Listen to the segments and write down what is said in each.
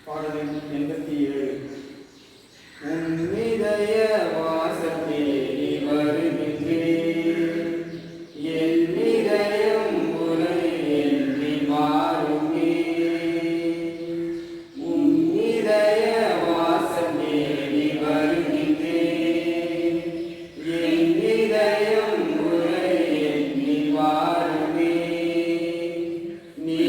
பாடல் எண் 87. உன்னிதய வாசத்தேடி வருகின்றேன், என் இதயம் உரை எண்ணி மாறுமே. உன்னிதய வாசத்தேடி வருகின்றேன், என் இதயம் உரை எண்ணி மாறுமே. நீ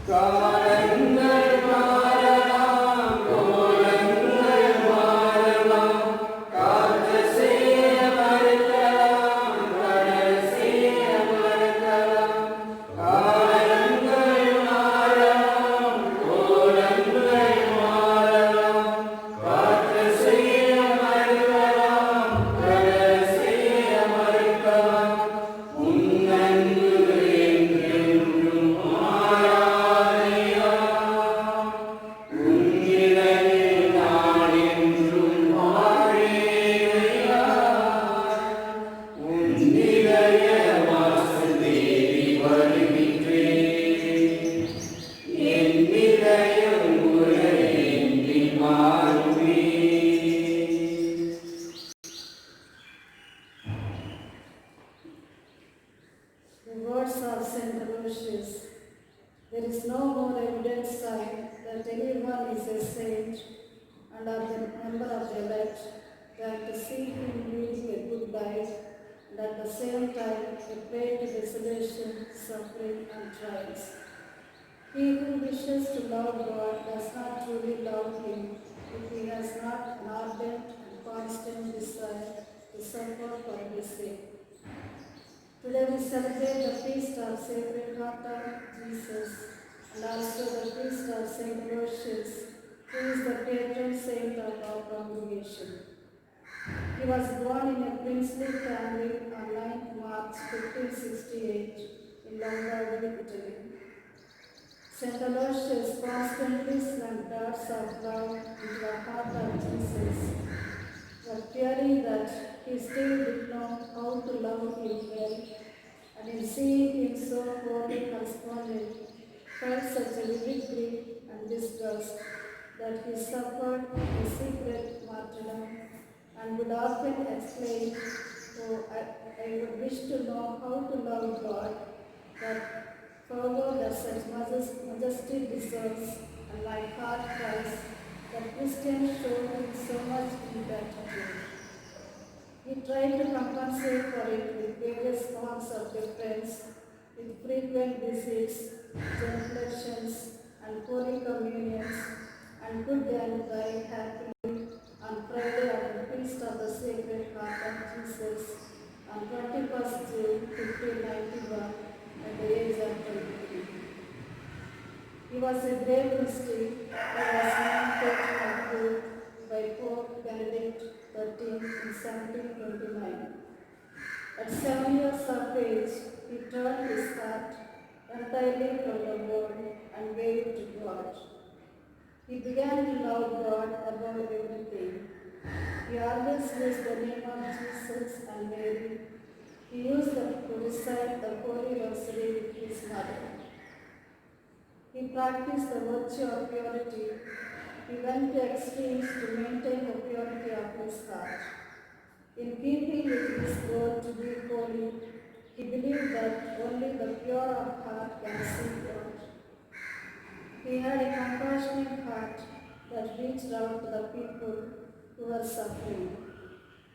காலங்கள் மாறலாம், கோலங்கள் மாறலாம், காற்று செய்ய மறுக்கலாம், கடல் செய்ய மறுக்கலாம். காலங்கள் மாறலாம், கோலங்கள் மாறலாம், காற்று செய்ய மறுக்கலாம், கடல் செய்ய மறுக்கலாம். உன்னன்பு என்றென்றும் மாறாதையா, உன்னிடமே நான் என்றும் வாழேனையா. உன்னிதய வாசல் தேடி வருகின்றேன், என் இதயம் உரை எண்ணி மாறுமே. The words of Saint Aloysius. There is no more evident sign that anyone is a saint and are the member of the elect than to see him leading a good life and at the same time a prey to desolation, suffering, and trials. He who wishes to love God does not truly love Him if he has not an ardent and constant desire to suffer for His sake. Today we celebrate the feast of Sacred Heart of Jesus and also the feast of Saint Aloysius, who is the patron saint of our congregation. He was born in a princely family on 9th March 1568 in Lombardy, Italy. Saint Aloysius constantly sent darts of love into the heart of Jesus, but fearing that he still did not know how to love him well, and in seeing him so wholly corresponded, felt such a vivid grief and disgust that he suffered a secret martyrdom and would often exclaim, "Oh, I would wish to know how to love God, that fervor that such majesty deserves, and my heart cries that Christians show him so much ingratitude." He tried to compensate for it with various forms of deference, with frequent visits, genuflections, and holy communions, and could then die happily on Friday of the feast of the Sacred Heart of Jesus on 21st June 1591 at the age of 23. He was a great mystic who was named Patron of Truth by Pope Benedict XIII in 1729. At 7 years of age, he turned his heart entirely from the world and gave it to God. He began to love God above everything. He always used the name of Jesus and Mary. He used to recite the Holy Rosary with his mother. He practiced the virtue of purity. He went to extremes to maintain the purity of his heart. In keeping with his goal to be holy, he believed that only the pure of heart can see God. He had a compassionate heart that reached out to the people who were suffering.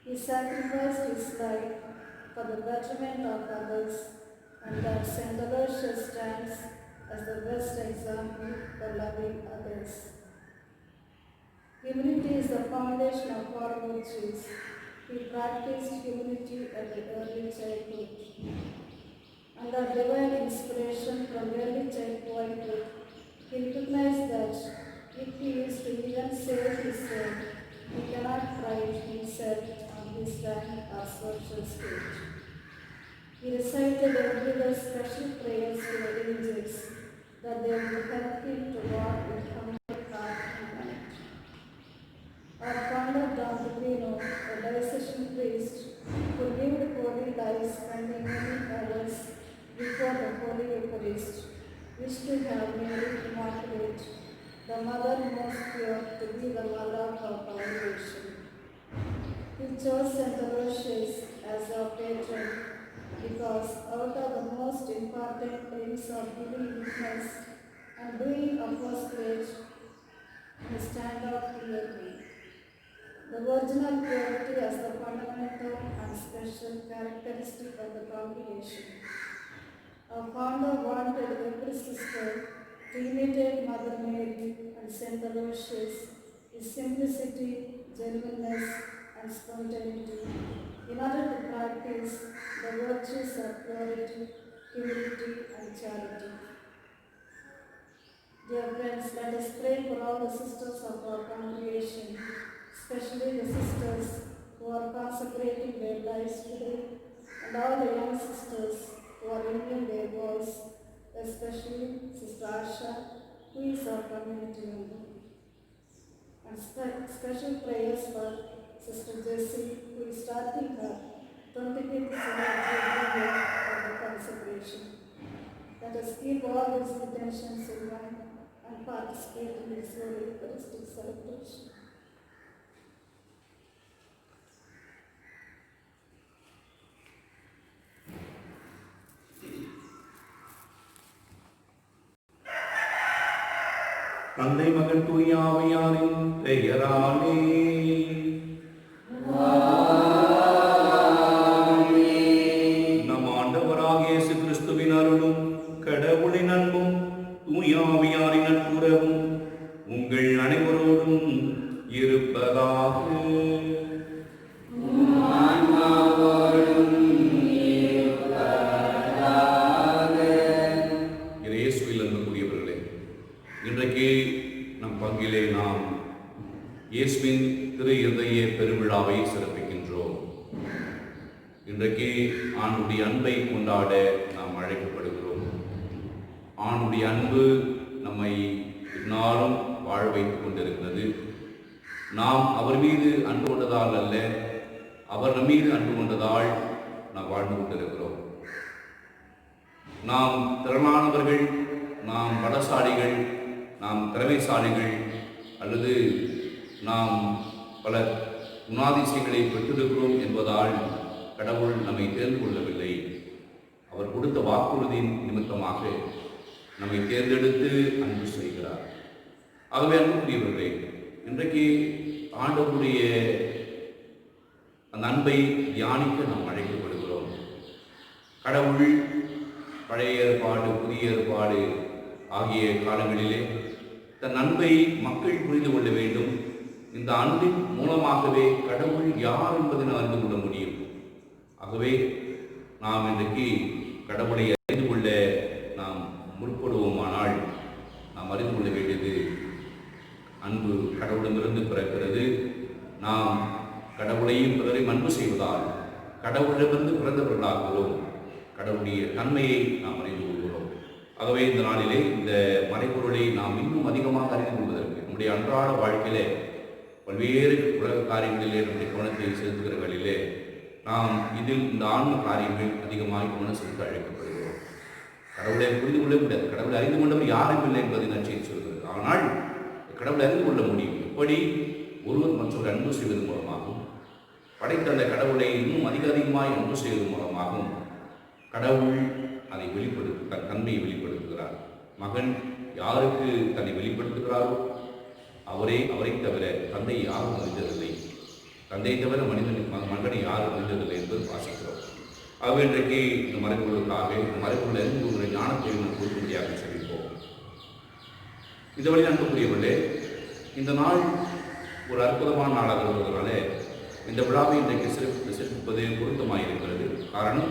He sacrificed his life for the betterment of others, and that Saint Aloysius stands as the best example for loving others. Humility is the foundation of all virtues. He practiced humility at the early childhood. Under divine inspiration from early childhood, he recognized that if he is to even save his soul, he cannot pride himself on his rank or social state. recited every day special prayers to the angels that they would help him to walk with humble heart and mind. Our founder Don Rubino, a diocesan priest who lived holy lives spending many hours before the Holy Eucharist, wished to have Mary Immaculate, the Mother most pure, to be the mother of our congregation. He chose St. Aloysius as our patron because out of the most important aims of giving witness and doing apostolate, he stand out clearly. The virginal purity as the fundamental and special characteristic of the congregation. Our founder wanted every sister to imitate Mother Mary and St. Aloysius in simplicity, genuineness, and spontaneity in order to practice the virtues of purity, humility, and charity. Dear friends, let us pray for all the sisters of our congregation, especially the sisters who are consecrating their lives today, and all the young sisters who are renewing their vows, especially Sister Asha, who is our community member. And special prayers for Sister Jessie, who is starting her 25th Jubilee of the consecration. Let us keep all these intentions in mind and participate in this Holy Eucharistic celebration. தந்தை மகன் தூய ஆவியாரின் பெயராலே நம் ஆண்டவராகிய இயேசு கிறிஸ்துவின் அருளும் கடவுளின் அன்பும் தூய ஆவியாரின் நட்புறவும் உங்கள் அனைவரோடும் இருப்பதாக. இயேசுவில் அன்புக்குரியவர்களே, இன்றைக்கு நம் பங்கிலே நாம் இயேசுவின் திரு இருதய பெருவிழாவை சிறப்பிக்கின்றோம். இன்றைக்கு ஆண்டுடைய அன்பை கொண்டாட நாம் அழைக்கப்படுகிறோம். ஆண்டுடைய அன்பு நம்மை இந்நாளும் வாழ வைத்துக் கொண்டிருக்கிறது. நாம் அவர் மீது அன்பு கொண்டதால் அல்ல, அவர் நம் மீது அன்பு கொண்டதால் நாம் வாழ்ந்து கொண்டிருக்கிறோம். நாம் திறனானவர்கள், நாம் பலசாலிகள், நாம் திறமைசாலிகள், அல்லது நாம் பல குணாதிசயங்களை பெற்றிருக்கிறோம் என்பதால் கடவுள் நம்மை தேர்ந்து கொள்ளவில்லை. அவர் கொடுத்த வாக்குறுதியின் நிமித்தமாக நம்மை தேர்ந்தெடுத்து அன்பு செய்கிறார். ஆகவே அன்புக்குரியவர்களே, இன்றைக்கு ஆண்டவருடைய அந்த அன்பை தியானிக்க நாம் அழைக்கப்படுகிறோம். கடவுள் பழைய ஏற்பாடு, புதிய ஏற்பாடு ஆகிய காலங்களிலே தன் அன்பை மக்கள் புரிந்து கொள்ள வேண்டும். இந்த அன்பின் மூலமாகவே கடவுள் யார் என்பதை நாம் அறிந்து கொள்ள முடியும். ஆகவே நாம் இன்றைக்கு கடவுளை அறிந்து கொள்ள நாம் முற்படுவோமானால் நாம் அறிந்து கொள்ள வேண்டியது அன்பு கடவுளிடமிருந்து பிறக்கிறது. நாம் கடவுளையும் பிறரையும் அன்பு செய்வதால் கடவுளிடமிருந்து பிறந்தவர்களாகிறோம். கடவுளுடைய தன்மையை நாம் அறிந்து கொள்கிறோம். ஆகவே இந்த நாளிலே இந்த மறைபொருளை நாம் இன்னும் அதிகமாக அறிந்து கொள்வதற்கு நம்முடைய அன்றாட வாழ்க்கையிலே பல்வேறு உலக காரியங்களிலே நம்முடைய கவனத்தை செலுத்துகிற வேளையிலே நாம் இதில் இந்த ஆன்ம காரியங்கள் அதிகமாக கவனம் செலுத்த அழைக்கப்படுகிறோம். கடவுளை புரிந்து கொள்ள முடியாது. கடவுளை அறிந்து கொண்டவர் யாரும் இல்லை என்பதை நற்செய்தி சொல்கிறது. ஆனால் கடவுளை அறிந்து கொள்ள முடியும். எப்படி? ஒருவர் மற்றொரு அன்பு செய்வதன் மூலமாகவும், படைத்த அந்த கடவுளை இன்னும் அதிகமாய் அன்பு செய்வதன் மூலமாகவும் கடவுள் அதை தன் தன்மையை வெளிப்படுத்துகிறார். மகன் யாருக்கு தன்னை வெளிப்படுத்துகிறாரோ அவரை தவிர தந்தை யாரும் அறிந்ததில்லை. தந்தை தவிர மகனை யாரும் அறிந்ததில்லை என்பது வாசிக்கிறோம். ஆகவே இன்றைக்கு இந்த மறைபொருளுக்காக இந்த மறைபொருள் அறிந்து ஒரு ஞானத்தை நாம் கொடுக்கும்படியாக சொல்லிப்போம். இந்த வழி அன்புக்குரியவர்களே, இந்த நாள் ஒரு அற்புதமான நாளாக இருப்பதனால இந்த விழாவை இன்றைக்கு சிறப்பிப்பது பொருத்தமாக இருக்கிறது. காரணம்,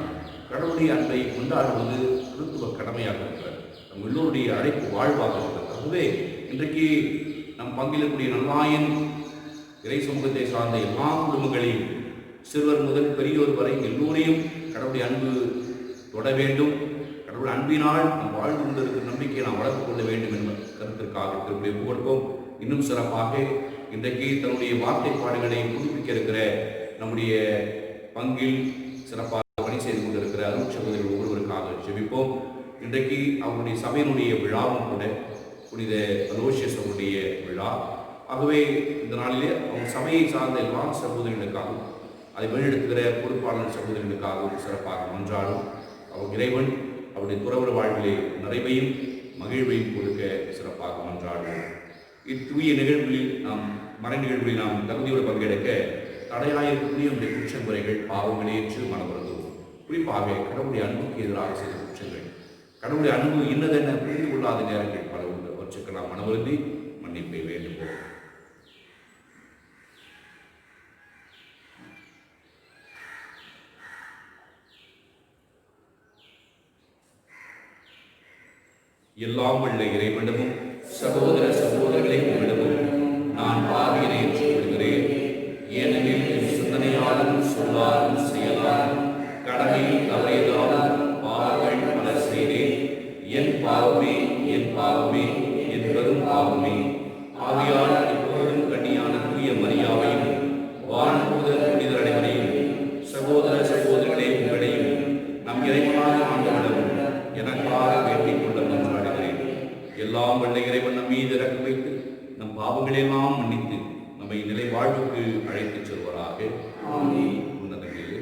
கடவுளுடைய அன்பை கொண்டாடுவது கிறிஸ்துவ கடமையாக இருக்கிறது. நம் எல்லோருடைய அழைப்பு வாழ்வாக இருக்கிறது. ஆகவே இன்றைக்கு நம் பங்கிலக்கூடிய நல்வாயன் இறை சமூகத்தை சார்ந்த எல்லா குடும்பங்களையும், சிறுவர் முதல் பெரியோர் வரை எல்லோரையும் கடவுளுடைய அன்பு தொட வேண்டும். கடவுள் அன்பினால் நம் வாழ்ந்து கொண்டிருக்கிற நம்பிக்கையை நாம் வளர்த்துக் கொள்ள வேண்டும் என்ற கருத்திற்காக திருப்பி கொடுப்போம். இன்னும் சிறப்பாக இன்றைக்கு தன்னுடைய வார்த்தைப்பாடுகளை புதுப்பிக்க இருக்கிற நம்முடைய பங்கில் சிறப்பாக பணி செய்து கொண்டிருக்கிற அருள் சகோதரர்கள் ஒவ்வொருவருக்காக ஜெபிப்போம். இன்றைக்கு அவருடைய சபையினுடைய விழாவும் கூட புனித அலோசியஸ் அவருடைய விழா. ஆகவே இந்த நாளிலே அவங்க சபையை சார்ந்த எல்லா சகோதரிகளுக்காகவும் அதை வழிநடத்துகிற பொறுப்பாளர் சகோதரிகளுக்காகவும் சிறப்பாக மன்றாடும். அவர் இறைவன் அவருடைய துறவர வாழ்விலே நிறைவையும் மகிழ்வையும் கொடுக்க சிறப்பாக மன்றாடும். இத்தூய நிகழ்வுகளில் மறை நிகழ்வுகளில் நாம் தகுதியோடு பங்கெடுக்க தடையாயிருக்கக்கூடிய நம்முடைய குற்றமுறைகள் பாவங்களை ஏற்று மனவருந்துவோம். குறிப்பாக கடவுளுடைய அன்புக்கு எதிராக செய்த குற்றங்கள், கடவுளுடைய அன்பு இன்னதென்ன புரிந்து கொள்ளாத நேரங்கள் பல உண்டு. அவற்றுக்கு நாம் மனவருந்தி மன்னிப்பை வேண்டுவோம். எல்லாம் உள்ள இறைவனிடமும் சகோதர சகோதரர்களை உங்களிடமும் நான் பாவியனை ஏற்றுக்கொள்கிறேன். ஏனெனில் என் சிந்தனையாலும் சொல்லாலும் செயலாலும் கடமையில் தவறியதாலும் பாவங்கள் பல செய்தேன். என் பாவமே என் பாவமே என் பெரும் பாவமே. ஆகையால் எப்போதும் கண்ணியான தூய மரியாவையும் வானதூதர் புனிதர் அனைவரையும் சகோதர சகோதரிகளே உங்களையும் நம் இறைவனாக ஆண்டவரிடம் எனக்காக வேண்டிக் கொள்ள மன்றாடுகிறேன். எல்லாம் வல்ல இறைவன் நம் மீது இறக்க வைத்து நம் பாவங்களெல்லாம் மன்னித்து நம்மை நிலை வாழ்வுக்கு அழைத்துச் செல்வராக. உன்னதங்களிலே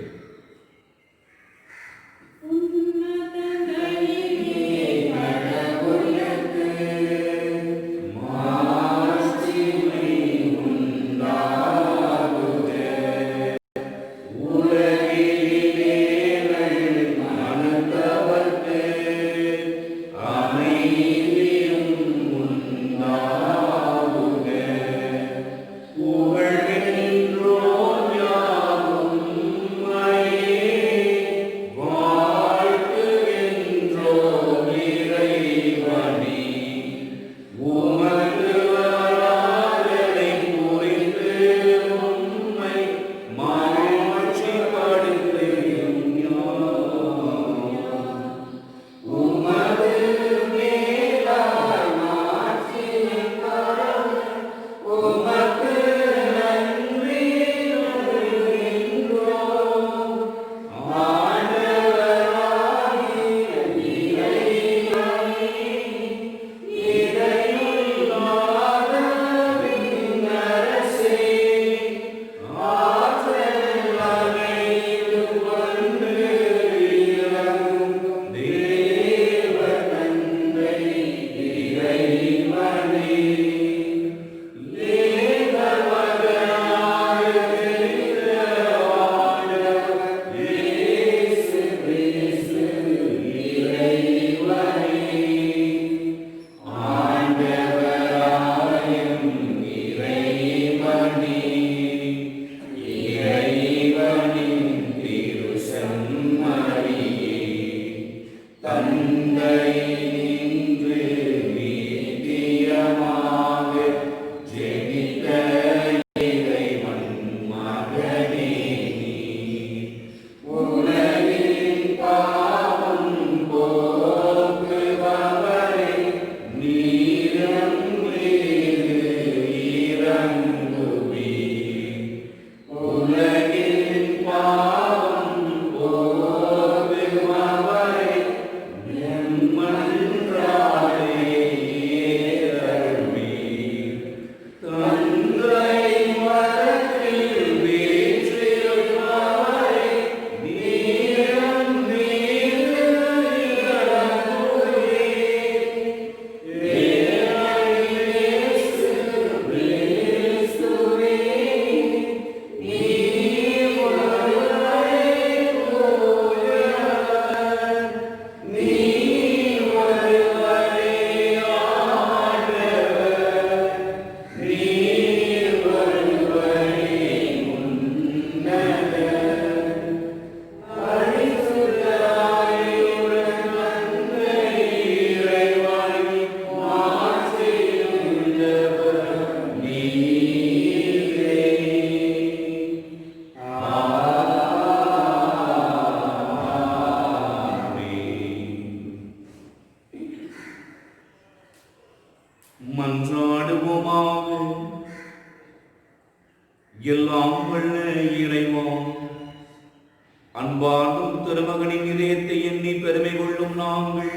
திருமகனின் இதயத்தை எண்ணி பெருமை கொள்ளும் நாங்கள்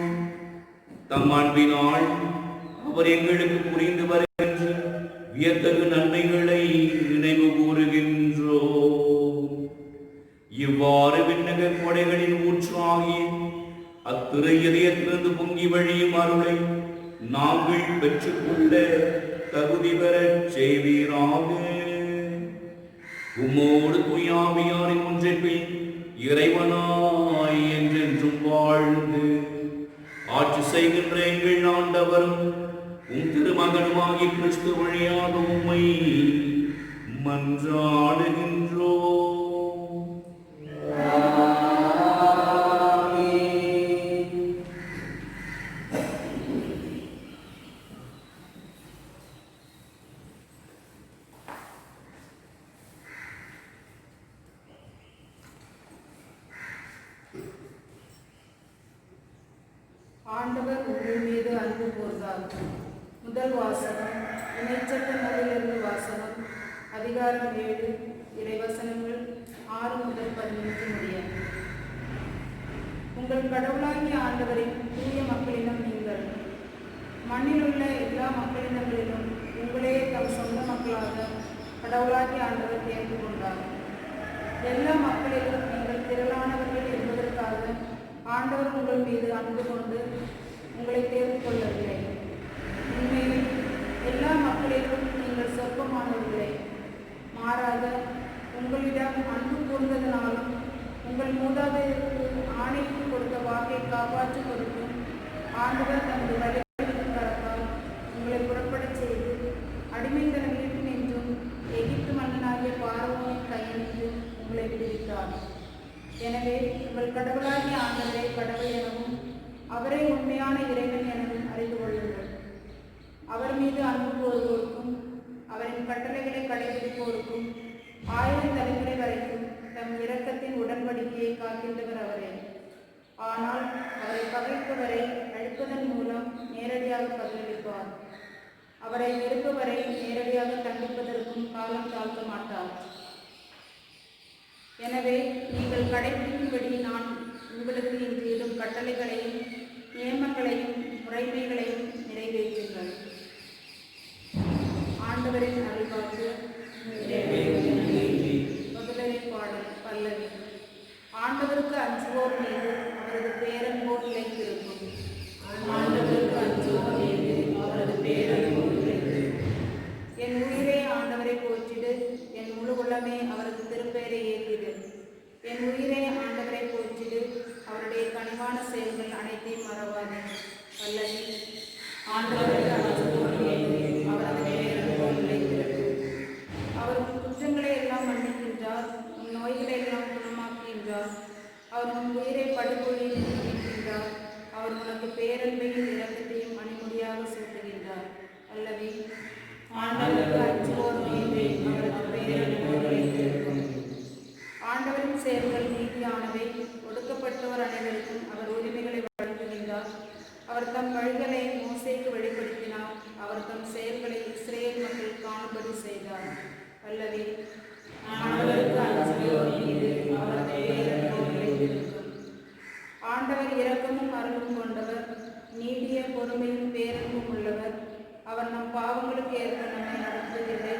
தம் அன்பினால் அவர் எங்களுக்கு புரிந்து வருகின்ற வியத்தகு நன்மைகளை நினைவு கூறுகின்றோம். இவ்வாறு விண்ணக கொடைகளின் ஊற்றாகிய அத்திரு இதயத்திலிருந்து பொங்கி வழியும் அருளை நாங்கள் பெற்றுக்கொள்ள தகுதி பெறச் செய்வீராக. உம்மோடு தூயாவியாரின் ஒன்றிப்பில் இறைவனாய் என்றென்றும் வாழ்ந்து ஆட்சி செய்கின்ற எங்கள் ஆண்டவரும் உம் திருமகனுமாகி கிறிஸ்து வழியாக உம்மை மன்றாடுகின்றோம். ஆண்டவர் உங்கள் மீது அன்பு கூர்ந்தார். முதல் வாசகம். இணைச்சட்ட நூலிலிருந்து வாசகம். அதிகாரம் 7, இறைவசனங்கள் 6 முதல் 15 முடிய. உங்கள் கடவுளாகிய ஆண்டவரின் தூய மக்களிடம் நீங்கள் மண்ணில் உள்ள எல்லா மக்களிடங்களிலும் உங்களே தம் சொந்த மக்களாக கடவுளாகிய ஆண்டவர் தேர்ந்து கொண்டார். எல்லா மக்களிலும் நீங்கள் திரளானவர்கள் என்பதற்காக ஆண்டவர் உங்கள் மீது அன்பு கொண்டு உங்களை தேர்ந்து கொள்ளவில்லை. உண்மையில் எல்லா மக்களிலும் நீங்கள் சொற்பமானவர்களே. மாறாக உங்களிடம் அன்பு கூர்ந்ததனாலும் உங்கள் மூதாதையருக்கு ஆணைக்கு கொடுத்த வாக்கை காப்பாற்றும் பொருட்டும் ஆண்டவர் தனது வழிகளின் கரத்தால் உங்களை புறப்படச் செய்து அடிமைத்தன வீட்டு நின்றும் எகிப்து மன்னனாகிய பார்வோனின் கையினின்று உங்களை விடுவித்தார். எனவே உங்கள் கடவுளாகிய ஆண்டவரை கடவுள் எனவும் அவரை உண்மையான இறைவன் எனவும் அறிந்து கொள்ளுங்கள். அவர் மீது அன்பு கூறுவோருக்கும் அவரின் கட்டளைகளை கடைபிடிப்போருக்கும் 1000 தலைமுறை வரைக்கும் தம் இரக்கத்தின் உடன்படிக்கையை காக்கின்றவர் அவரே. ஆனால் அவரை பகைப்பவரை அழிப்பதன் மூலம் நேரடியாக பதிலளிப்பார். அவரை வெறுப்பவரை நேரடியாக தண்டிப்பதற்கும் காலம் தாழ்த்த மாட்டார். எனவே நீங்கள் கடைபிடிக்கும்படி நான் உங்களுக்கு இன்று இடும் கட்டளைகளையும் நியமங்களையும் முறைமைகளையும் நிறைவேற்றுங்கள். ஆண்டவரின் அருள்வாக்கு. முதலில் பாடல் பல்லவி. ஆண்டவருக்கு அஞ்சுவோர் மீது அவரது பேரன்போர் நிலைத்திருக்கும். ஆண்டவருக்கு அஞ்சுவோர் மீது அவரது பேரன்போர் நிலைத்திருக்கும். என் உயிரே ஆண்டவரை போற்றிடு, என் முழு உள்ளமே அவரது திருப்பெயரை ஏற்றிடு. என் உயிரே ஆண்டவரை போற்றிடு, அவருடைய கனிவான செயல்கள் அனைத்தையும் மறவாதே. பல்லவி. ஆண்டவருக்கு அஞ்சுவோர் மீது அவரது பேரன்போர் நிலைத்திருக்கும். அவர் உன் குற்றங்களை எல்லாம் மன்னிக்கின்றார், உன் நோய்களை எல்லாம் குணமாக்குகின்றார். அவர் உன் உயிரை படுகொலியில் மீட்கின்றார். அவர் உனக்கு பேரன்பையும் இரக்கத்தையும் மணிமுடியாக சூட்டுகின்றார். அல்லவி. ஆண்டவருக்கு அஞ்சுவோர் மீது அவரது பேரன்போர் நிலைத்திருக்கும். ஆண்டவரின் செயல்கள் நீதியானவை. ஒடுக்கப்பட்டோர் அனைவருக்கும் அவர் உரிமைகளை வழங்குகின்றார். அவர் தம் வழிகளை மோசேக்கு வெளிப்படுத்தினார். அவர் தம் செயல்களை இஸ்ரேல் மக்கள் காணும்படி செய்தார். அல்லவி. ஆண்டவருக்கு அஞ்சுவோர் மீது அவரது பேரன்போர் நிலைத்திருக்கும். ஆண்டவர் இரக்கமும் அருளும் கொண்டவர், நீடிய பொறுமையும் பேரன்பும் உள்ளவர். அவர் நம் பாவங்களுக்கு ஏற்ப நம்மை நடத்துவதில்லை,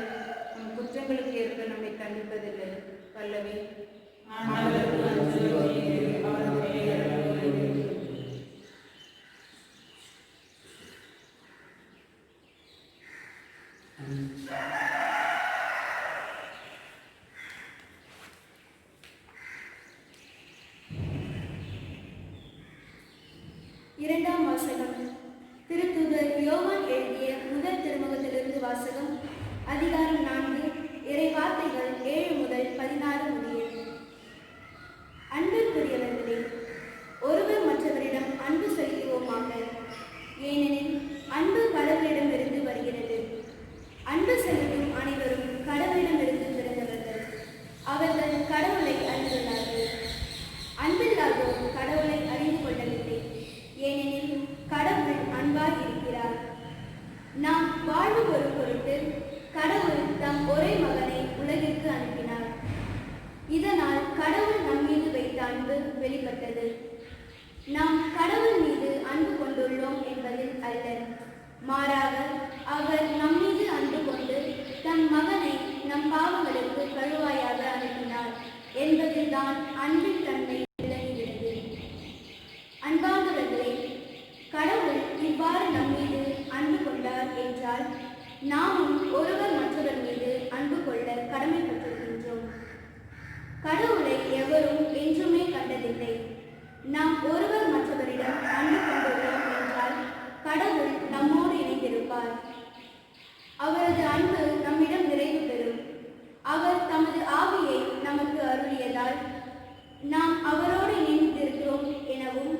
நம் குற்றங்களுக்கு ஏற்ப நம்மை தண்டிப்பதில்லை. பல்லவி. ஆண்டவருக்கு அஞ்சுவோர் மீது அவரது பேரன்போர் நிலைத்திருக்கும். இரண்டாம் வாசகம். திருத்தூதர் யோவான் எழுதிய முதல் திருமுகத்திலிருந்து வாசகம். அதிகாரம் 4, இறை வார்த்தைகள் 7 முதல் 16 முடிய. அன்பிற்குரியவர்களே, ஒருவர் மற்றவரிடம் அன்பு செலுத்துவோமாக. ஏனெனில் அன்பு கடவுளிடமிருந்து வருகிறது. அன்பு செலுத்தும் அனைவரும் கடவுளிடமிருந்து பிறந்தவர்கள். அவர்கள் கடவுளை அறிந்துள்ளார்கள். அன்பில்லாதோர் கடவுளை அறிந்து கொள்ளவில்லை, ஏனெனில் கடவுள் அன்பாய் இருக்கிறார். நாம் வாழ்வு ஒரு பொருட்டு கடவுள் தம் ஒரே மகனை உலகிற்கு அனுப்பினார். நாம் கடவுள் மீது அன்பு கொண்டுள்ளோம் என்பதில் அல்ல, மாறாக அவர் நம் மீது அன்பு கொண்டு தம் மகனை நம் பாவங்களுக்கு கழுவாயாக அனுப்பினார் என்பதில்தான் அன்பின் தன்மை விளங்குகிறது. அன்பார்ந்தவர்களே, கடவுள் இவ்வாறு நம் மீது அன்பு கொண்டார் என்றால் நாமும் ஒருவர் மற்றவர் மீது அன்பு கொள்ள கடமைப்பட்டிருக்கின்றோம். கடவுளை எவரும் என்றுமே கண்டதில்லை. நாம் ஒருவர் மற்றவரிடம் அன்பு கொண்டுள்ளோம் என்றால் கடவுள் நம்மோடு இணைந்திருப்பார். அவரது அன்பு நம்மிடம் நிறைவு பெறும். அவர் தமது ஆவியை நமக்கு அருளியதால் நாம் அவரோடு இணைந்திருக்கிறோம் எனவும்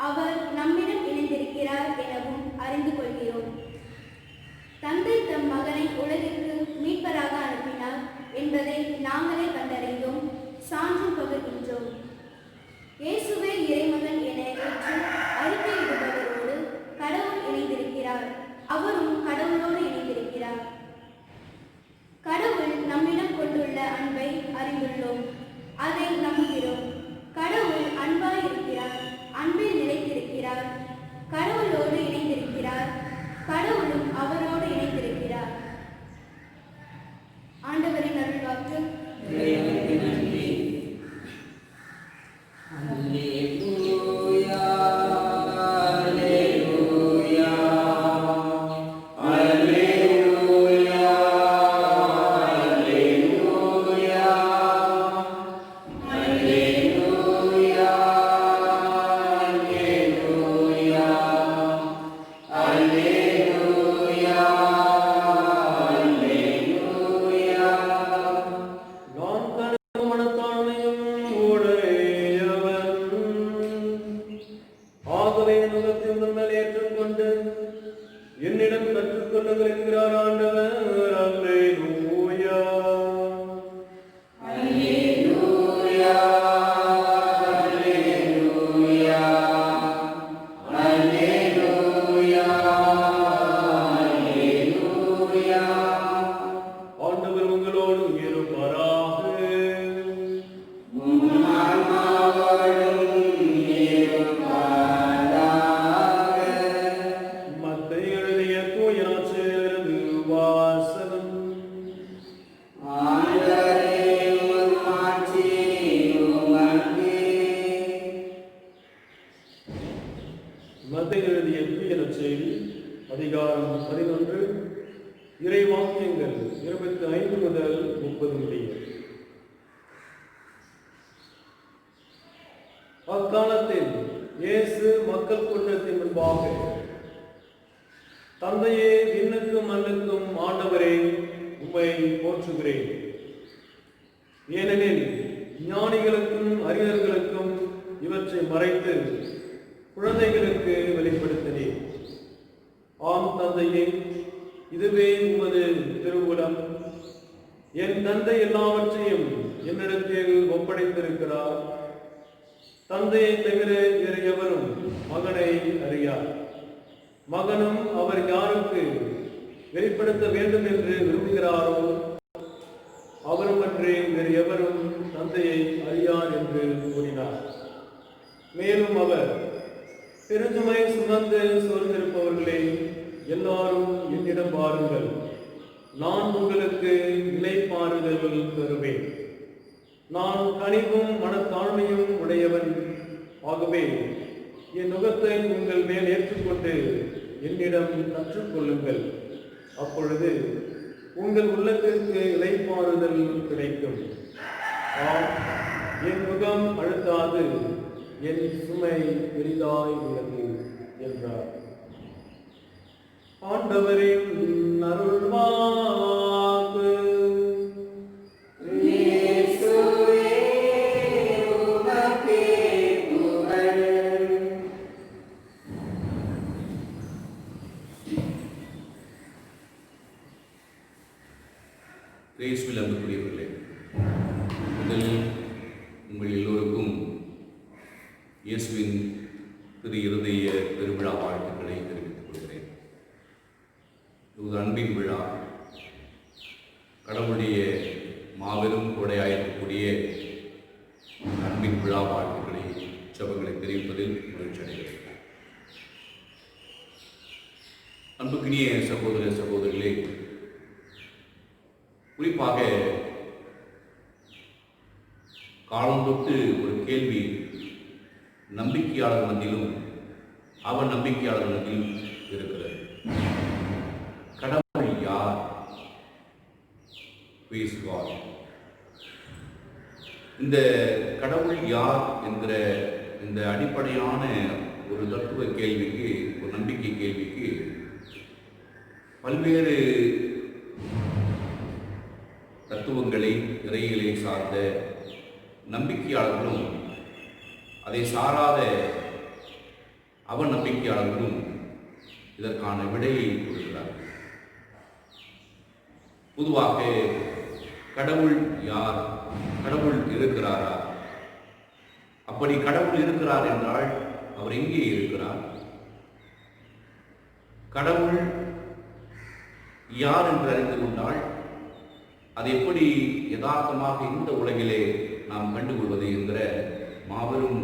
அவர் நம்மிடம் இணைந்திருக்கிறார் எனவும் அறிந்து கொள்கிறோம். தந்தை தம் மகனை உலகிற்கு மீட்பராக அனுப்பினார் என்பதை நாங்களே கண்டறிந்தோம், சான்றும் பகிர்கின்றோம். இயேசுவே இறைமகன் என ஏற்று அறிக்கையிடுபவரோடு கடவுள் இணைந்திருக்கிறார், அவரும் கடவுளோடு இணைந்திருக்கிறார். கடவுள் நம்மிடம் கொண்டுள்ள அன்பை அறிந்துள்ளோம், அதை நம்புகிறோம். கடவுள் அன்பாய் இருக்கிறார், அன்பில் நிலைத்திருக்கிறார், கடவுளோடு இணைந்திருக்கிறார், கடவுளும் அவரோடு இணைந்திருக்கிறார். ஆண்டவரின் அருள்வாக்கு. என்னிடம் கற்றுக்கொள்ளுங்கள் என்கிறார் ஆண்டவர். அல்லேலூயா. அல்லேலூயா. அல்லேலூயா. அல்லேலூயா. அல்லேலூயா. ஆண்டவர் உங்களோடு இருப்பாராக. உம் ஆன்மாவோடும் இருப்பாராக. மத்தேயு எழுதிய தூய நற்செய்தியிலிருந்து வாசகம். ஆண்டவரே, உமது மாட்சி உமக்கே. மத்தேயு எழுதிய தூய நற்செய்தி அதிகாரம் 11 இறை வாக்கியங்கள் 25 முதல் 30 முடிய. அக்காலத்தில் இயேசு மக்கள் கூட்டத்தின் முன்பாக, தந்தையே, விண்ணுக்கும் மண்ணுக்கும் ஆண்டவரே, உம்மை போற்றுகிறேன். ஏனெனில் ஞானிகளுக்கும் அறிஞர்களுக்கும் இவற்றை மறைத்து குழந்தைகளுக்கு வெளிப்படுத்தினேன். ஆம் தந்தையே, இதுவே உமது திருவுளம். என் தந்தை எல்லாவற்றையும் என்னிடத்தில் ஒப்படைத்திருக்கிறார். தந்தையை தவிர வேறு எவரும் மகனை அறியார். மகனும் அவர் யாருக்கு வெளிப்படுத்த வேண்டும் என்று விரும்புகிறாரோ அவரும் அன்றே வேறு எவரும் தந்தையை அறியார் என்று கூறினார். மேலும் அவர், பெருஞ்சுமை சுமந்து சோர்ந்திருப்பவர்களே, எல்லாரும் என்னிடம் வாருங்கள், நான் உங்களுக்கு இளைப்பாறுதல் தருவேன். நான் கனிவும் மனத்தாழ்மையும் உடையவன். ஆகவே என் நுகத்தை உங்கள் மேல் ஏற்றுக்கொண்டு என்னிடம் கற்றுக்கொள்ளுங்கள். அப்பொழுது உங்கள் உள்ளத்திற்கு இளைப்பாறுதல் கிடைக்கும். ஆம், என் முகம் அழுத்தாது, என் சுமை பெரிதாய் உள்ளது என்றார். ஆண்டவரின் அருள்வாக்கு. இயேசுவே, உமக்கே புகழ். கிறிஸ்துவில் அன்புக்குரியவர்களே, முதலில் உங்கள் எல்லோருக்கும் இயேசுவின் திரு இருதய பெருவிழா வாழ்த்துக்களை தெரிவித்துக் கொள்கிறேன். இது அன்பின் விழா. கடவுளுடைய மாபெரும் கொடையாயிருக்கக்கூடிய அன்பின் விழா வாழ்த்துக்களை ஜெபங்களை தெரிவிப்பதில் இனிய சகோதர சகோதரிகளே, குறிப்பாக காலந்தொட்டு ஒரு கேள்வி நம்பிக்கையாளர் மத்தியிலும் அவன் நம்பிக்கையாளர் மத்தியிலும் இருக்கிறது. கடவுள் யார்? Who is God? இந்த கடவுள் யார் என்கிற இந்த அடிப்படையான ஒரு தத்துவ கேள்விக்கு, ஒரு நம்பிக்கை கேள்விக்கு பல்வேறு தத்துவங்களை, இறைகளை சார்ந்த நம்பிக்கையாளர்களும் அதை சாராத அவன் நம்பிக்கையாளர்களும் இதற்கான விடையை கொடுக்கிறார்கள். பொதுவாக கடவுள் யார்? கடவுள் இருக்கிறாரா? அப்படி கடவுள் இருக்கிறார் என்றால் அவர் எங்கே இருக்கிறார்? கடவுள் யார் என்று அறிந்து கொண்டால் அது எப்படி யதார்த்தமாக இந்த உலகிலே நாம் கண்டுகொள்வது என்கிற மாபெரும்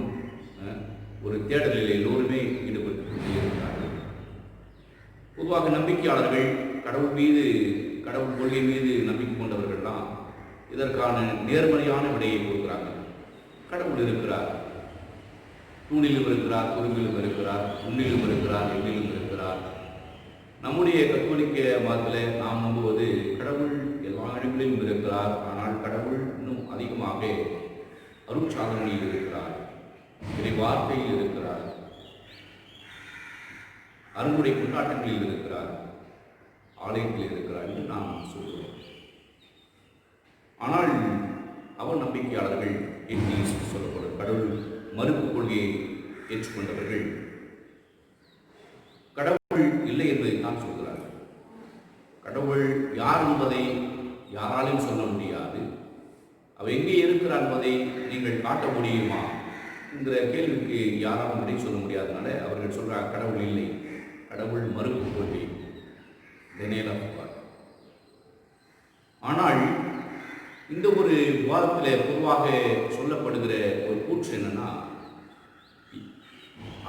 ஒரு தேடலில் எல்லோருமே ஈடுபட்டு கொண்டே இருக்கிறார்கள். பொதுவாக நம்பிக்கையாளர்கள் கடவுள் கொள்கை மீது நம்பிக்கை கொண்டவர்கள்லாம் இதற்கான நேர்மறையான விடையை கொடுக்கிறாங்க. கடவுள் இருக்கிறார், தூணிலும் இருக்கிறார், குறுங்கிலும் இருக்கிறார், உன்னிலும் இருக்கிறார், எண்ணிலும் இருக்கிறார். நம்முடைய கத்தோலிக்க மதத்தில் நாம் நம்புவது கடவுள் எல்லா இடங்களிலும் இருக்கிறார். ஆனால் கடவுள் இன்னும் அதிகமாக அருட்சாதனையில் இருக்கிறார், இறை வார்த்தையில் இருக்கிறார், அருளுடைய கொண்டாட்டங்களில் இருக்கிறார், ஆலயத்தில் இருக்கிறார் என்று நாம் சொல்கிறோம். ஆனால் அவர் நம்பிக்கையாளர்கள் என்று சொல்லப்படும் கடவுள் மறுப்பு கொள்கையை ஏற்றுக்கொண்டவர்கள் கடவுள் இல்லை என்பதை தான் சொல்கிறார்கள். கடவுள் யார் என்பதை யாராலும் சொல்ல முடியாது. அவர் எங்கே இருக்கிறார் என்பதை நீங்கள் காட்ட முடியுமா என்கிற கேள்விக்கு யாராலும் விடை சொல்ல முடியாதனால அவர்கள் சொல்கிறார் கடவுள் இல்லை, கடவுள் மறுப்பு கொள்கை. ஆனால் இந்த ஒரு விவாதத்தில் பொதுவாக சொல்லப்படுகிற ஒரு கூற்று என்னன்னா,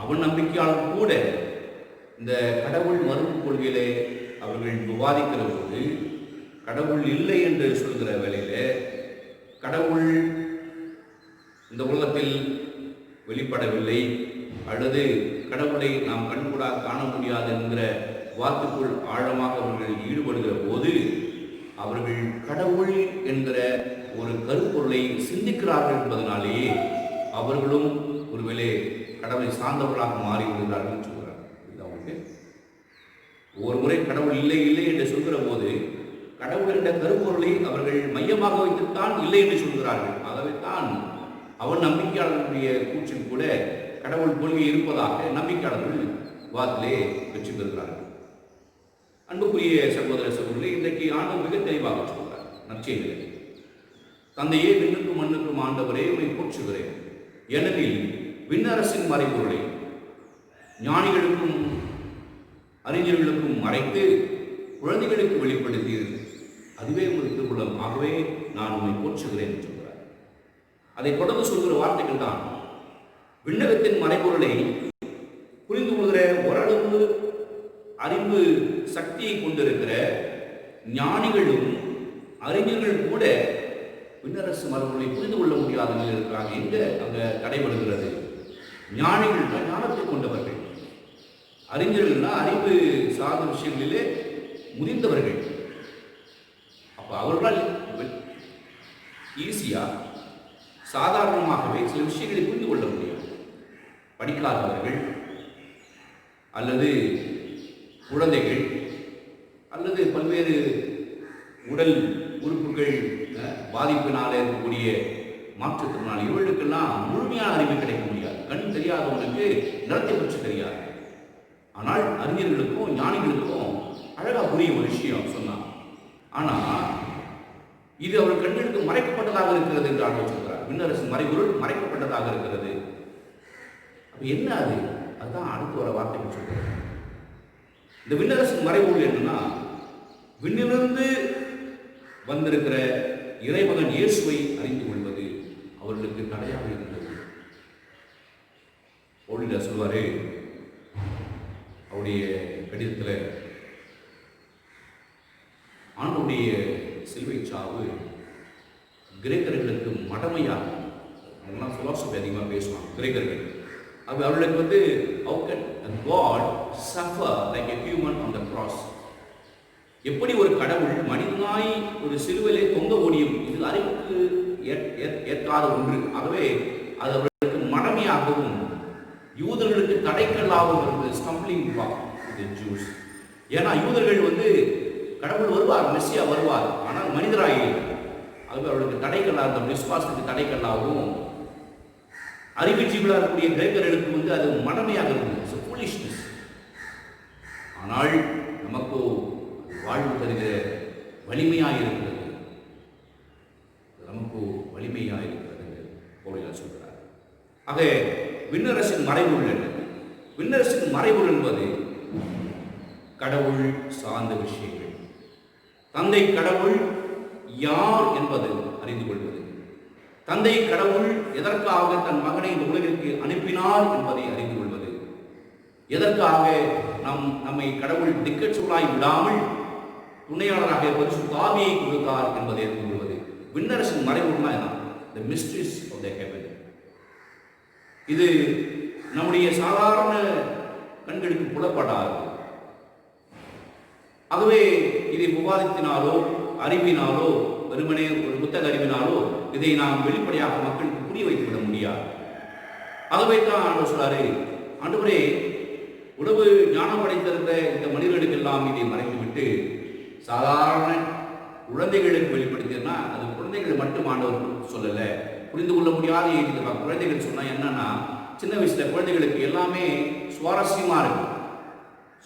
அவன் நம்பிக்கையாளர் கூட இந்த கடவுள் மறுப்பு கொள்கையிலே அவர்கள் விவாதிக்கிற போது கடவுள் இல்லை என்று சொல்கிற வேளையில கடவுள் இந்த உலகத்தில் வெளிப்படவில்லை அல்லது கடவுளை நாம் கண்கூடாக காண முடியாது என்கிற வார்த்தைக்குள் ஆழமாக அவர்கள் ஈடுபடுகிற போது அவர்கள் கடவுள் என்கிற ஒரு கருப்பொருளை சிந்திக்கிறார்கள் என்பதனாலேயே அவர்களும் ஒருவேளை கடவுளை சார்ந்தவர்களாக மாறி விடுகிறார்கள் சொல்கிறார்கள். ஒரு முறை கடவுள் இல்லை இல்லை என்று சொல்கிற போது கடவுள் என்ற கருப்பொருளை அவர்கள் மையமாக வைத்துத்தான் இல்லை என்று சொல்கிறார்கள். ஆகவே தான் அவன் நம்பிக்கையாளர்களுடைய கூற்றில் கூட கடவுள் கொள்கை இருப்பதாக நம்பிக்கையாளர்கள் வாத்திலே வெற்றி பெறுகிறார்கள். அன்புக்குரிய சகோதர சகோதரி, இன்றைக்கு ஆண்டவர் மிக தெளிவாக சொல்கிறார் நற்செய்தியிலே, தந்தையே விண்ணுக்கும் மண்ணுக்கும் ஆண்டவரே உம்மை போற்றுகிறேன், ஏனெனில் விண்ணரசின் மறைபொருளை ஞானிகளுக்கும் அறிஞர்களுக்கும் மறைத்து குழந்தைகளுக்கு வெளிப்படுத்தீர்கள், அதுவே ஒரு திருவுளம், ஆகவே நான் உம்மை போற்றுகிறேன் என்று சொல்கிறார். அதை தொடர்ந்து சொல்கிற வார்த்தைகள் தான், விண்ணகத்தின் மறைபொருளை புரிந்து கொள்கிற ஓரளவு அறிவு சக்தியை கொண்டிருக்கிற ஞானிகளும் அறிஞர்கள் கூட விண்ணரசு மரபுகளை புரிந்து கொள்ள முடியாத நிலையில் இருக்கிறாங்க. எங்க அங்க தடைபடுகிறது? ஞானிகள் ஞானத்தை கொண்டவர்கள், அறிஞர்கள்னா அறிவு சார்ந்த விஷயங்களிலே முதிர்ந்தவர்கள். அப்ப அவர்களால் ஈஸியா சாதாரணமாகவே சில விஷயங்களை புரிந்து கொள்ள முடியும். படிக்காதவர்கள் அல்லது குழந்தைகள் அல்லது பல்வேறு உடல் உறுப்புகள் பாதிப்பினால் இருக்கக்கூடிய மாற்றுத்திறனாளி இவர்களுக்கெல்லாம் முழுமையான அறிவு கிடைக்க முடியாது. கண் தெரியாதவனுக்கு நிறத்தை பற்றி தெரியாது. ஆனால் அறிஞர்களுக்கும் ஞானிகளுக்கும் அழகா புரியும் ஒரு விஷயம் சொன்னான். ஆனா இது அவர்கள் கண்களுக்கு மறைக்கப்பட்டதாக இருக்கிறது என்று ஆண்டவர் சொல்கிறார். விண்ணரசு மறைபொருள் மறைக்கப்பட்டதாக இருக்கிறது. அப்ப என்ன அது? அதுதான் அடுத்து வர வார்த்தைகள் சொல்கிறார். இந்த விண்ணரசின் மறைபொருள் என்னன்னா, விண்ணிலிருந்து வந்திருக்கிற இறைமகன் இயேசுவை அறிந்து கொள்வது அவர்களுக்கு தடையாக இருந்தது. சொல்வாரு அவருடைய கடிதத்தில், சாவு கிரேக்கர்களுக்கு மடமையாக, அவங்களாம் ஃபிலாசபி அதிகமாக பேசுவாங்க கிரேக்கர்கள். அவர்களுக்கு வந்து how can God suffer like a human on the cross? எப்படி ஒரு கடவுள் மனிதனாய் ஒரு சிலுவையிலே தொங்க முடியும்? இது அறிவுக்கு ஏற்காத ஒன்று. ஆகவே அது அவர்களுக்கு மடமையாகவும் யூதர்களுக்கு தடைக்கல்லாகவும் இருந்தது. ஸ்டம்பிளிங் பிளாக் தி ஜூஸ். ஏன்னா யூதர்கள் வந்து கடவுள் வருவார், மெஸ்ஸியா வருவார், ஆனால் மனிதராகி அது அவர்களுக்கு தடைக்கல்லாக இருந்த விசுவாசத்துக்கு தடைக்கல்லாகவும், அறிவுஜீவிகளாக இருக்கக்கூடிய கிரேக்கர்களுக்கு வந்து அது மடமையாக இருந்தது, ஃபூலிஷ்னஸ். ஆனால் நமக்கு வாழ்வு தருகிற வலிமையாக இருக்கிறது, நமக்கு வலிமையாக இருக்கிறது பவுல் சொல்கிறார். ஆக விண்ணரசின் மறைபொருள் என்ன? விண்ணரசின் மறைபொருள் என்பது கடவுள் சார்ந்த விஷயங்கள். தந்தை கடவுள் யார் என்பது அறிந்து கொள்வது, தந்தை கடவுள் எதற்காக தன் மகனை இந்த உலகிற்கு அனுப்பினார் என்பதை அறிந்து கொள்வது, எதற்காக நம்மை கடவுள் திக்கச்சூழாய் விடாமல் துணையாளராக பரிசுத்த ஆவியை கொடுத்தார் என்பதை அறிந்து கொள்வது. விண்ணரசின் மறைபொருள்னா என்ன? The mysteries of the heaven. இது நம்முடைய சாதாரண கண்களுக்கு புலப்படாது. ஆகவே இதை விவாதத்தினாலோ அறிவினாலோ வெறுமனே ஒரு புத்தக அறிவினாலோ இதை நாம் வெளிப்படையாக மக்களுக்கு புரிய வைத்துவிட முடியாது. ஆகவே தான் ஆண்டவர் சொல்றாரு, ஆண்டவரே உணவு ஞானம் படைத்திருந்த இந்த மனிதர்களுக்கெல்லாம் இதை மறைத்துவிட்டு சாதாரண குழந்தைகளுக்கு வெளிப்படுத்தினா, அது குழந்தைகள் மட்டும் ஆண்டவர் சொல்லலை, புரிந்து கொள்ள முடியாத எழுதியிருக்காங்க. குழந்தைகள் சொன்னா என்னன்னா, சின்ன வயசுல குழந்தைகளுக்கு எல்லாமே சுவாரஸ்யமா இருக்கும்,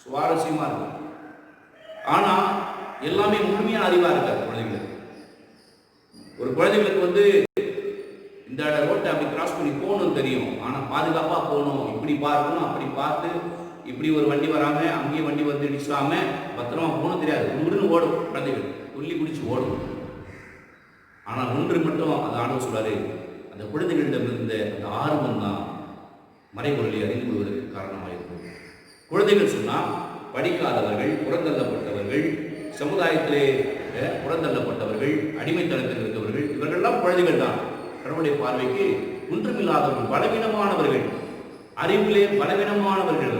சுவாரஸ்யமா இருக்கும். ஆனா எல்லாமே முழுமையான அறிவா இருக்காது குழந்தைகளுக்கு. ஒரு குழந்தைகளுக்கு வந்து இந்த ரோட்டை அப்படி கிராஸ் பண்ணி போகணும் தெரியும், ஆனா பாதுகாப்பா போகணும், இப்படி பார்க்கணும், அப்படி பார்த்து இப்படி ஒரு வண்டி வராம அங்கேயே வண்டி வந்து இடிச்சாம பத்திரமா போகணும் தெரியாது. ஒன்று ஓடும் குழந்தைகள், துள்ளி குடிச்சு ஓடும். ஆனா ஒன்று மட்டும் அது ஆண்டவர் சொல்றாரு, அந்த குழந்தைகளிடம் இருந்த அந்த ஆர்வம் தான் மறைபொருளை அறிந்து கொள்வதற்கு காரணமாக இருக்கும். குழந்தைகள் சொன்னா படிக்காதவர்கள், புறந்தள்ளப்பட்டவர்கள், சமுதாயத்திலே புறந்தள்ளப்பட்டவர்கள், அடிமைத்தனத்தில் இருக்கவர்கள், இவர்கள்லாம் குழந்தைகள் தான். கடவுளுடைய பார்வைக்கு ஒன்றுமில்லாதவர்கள், பலவீனமானவர்கள், அறிவிலே பலவீனமானவர்கள்,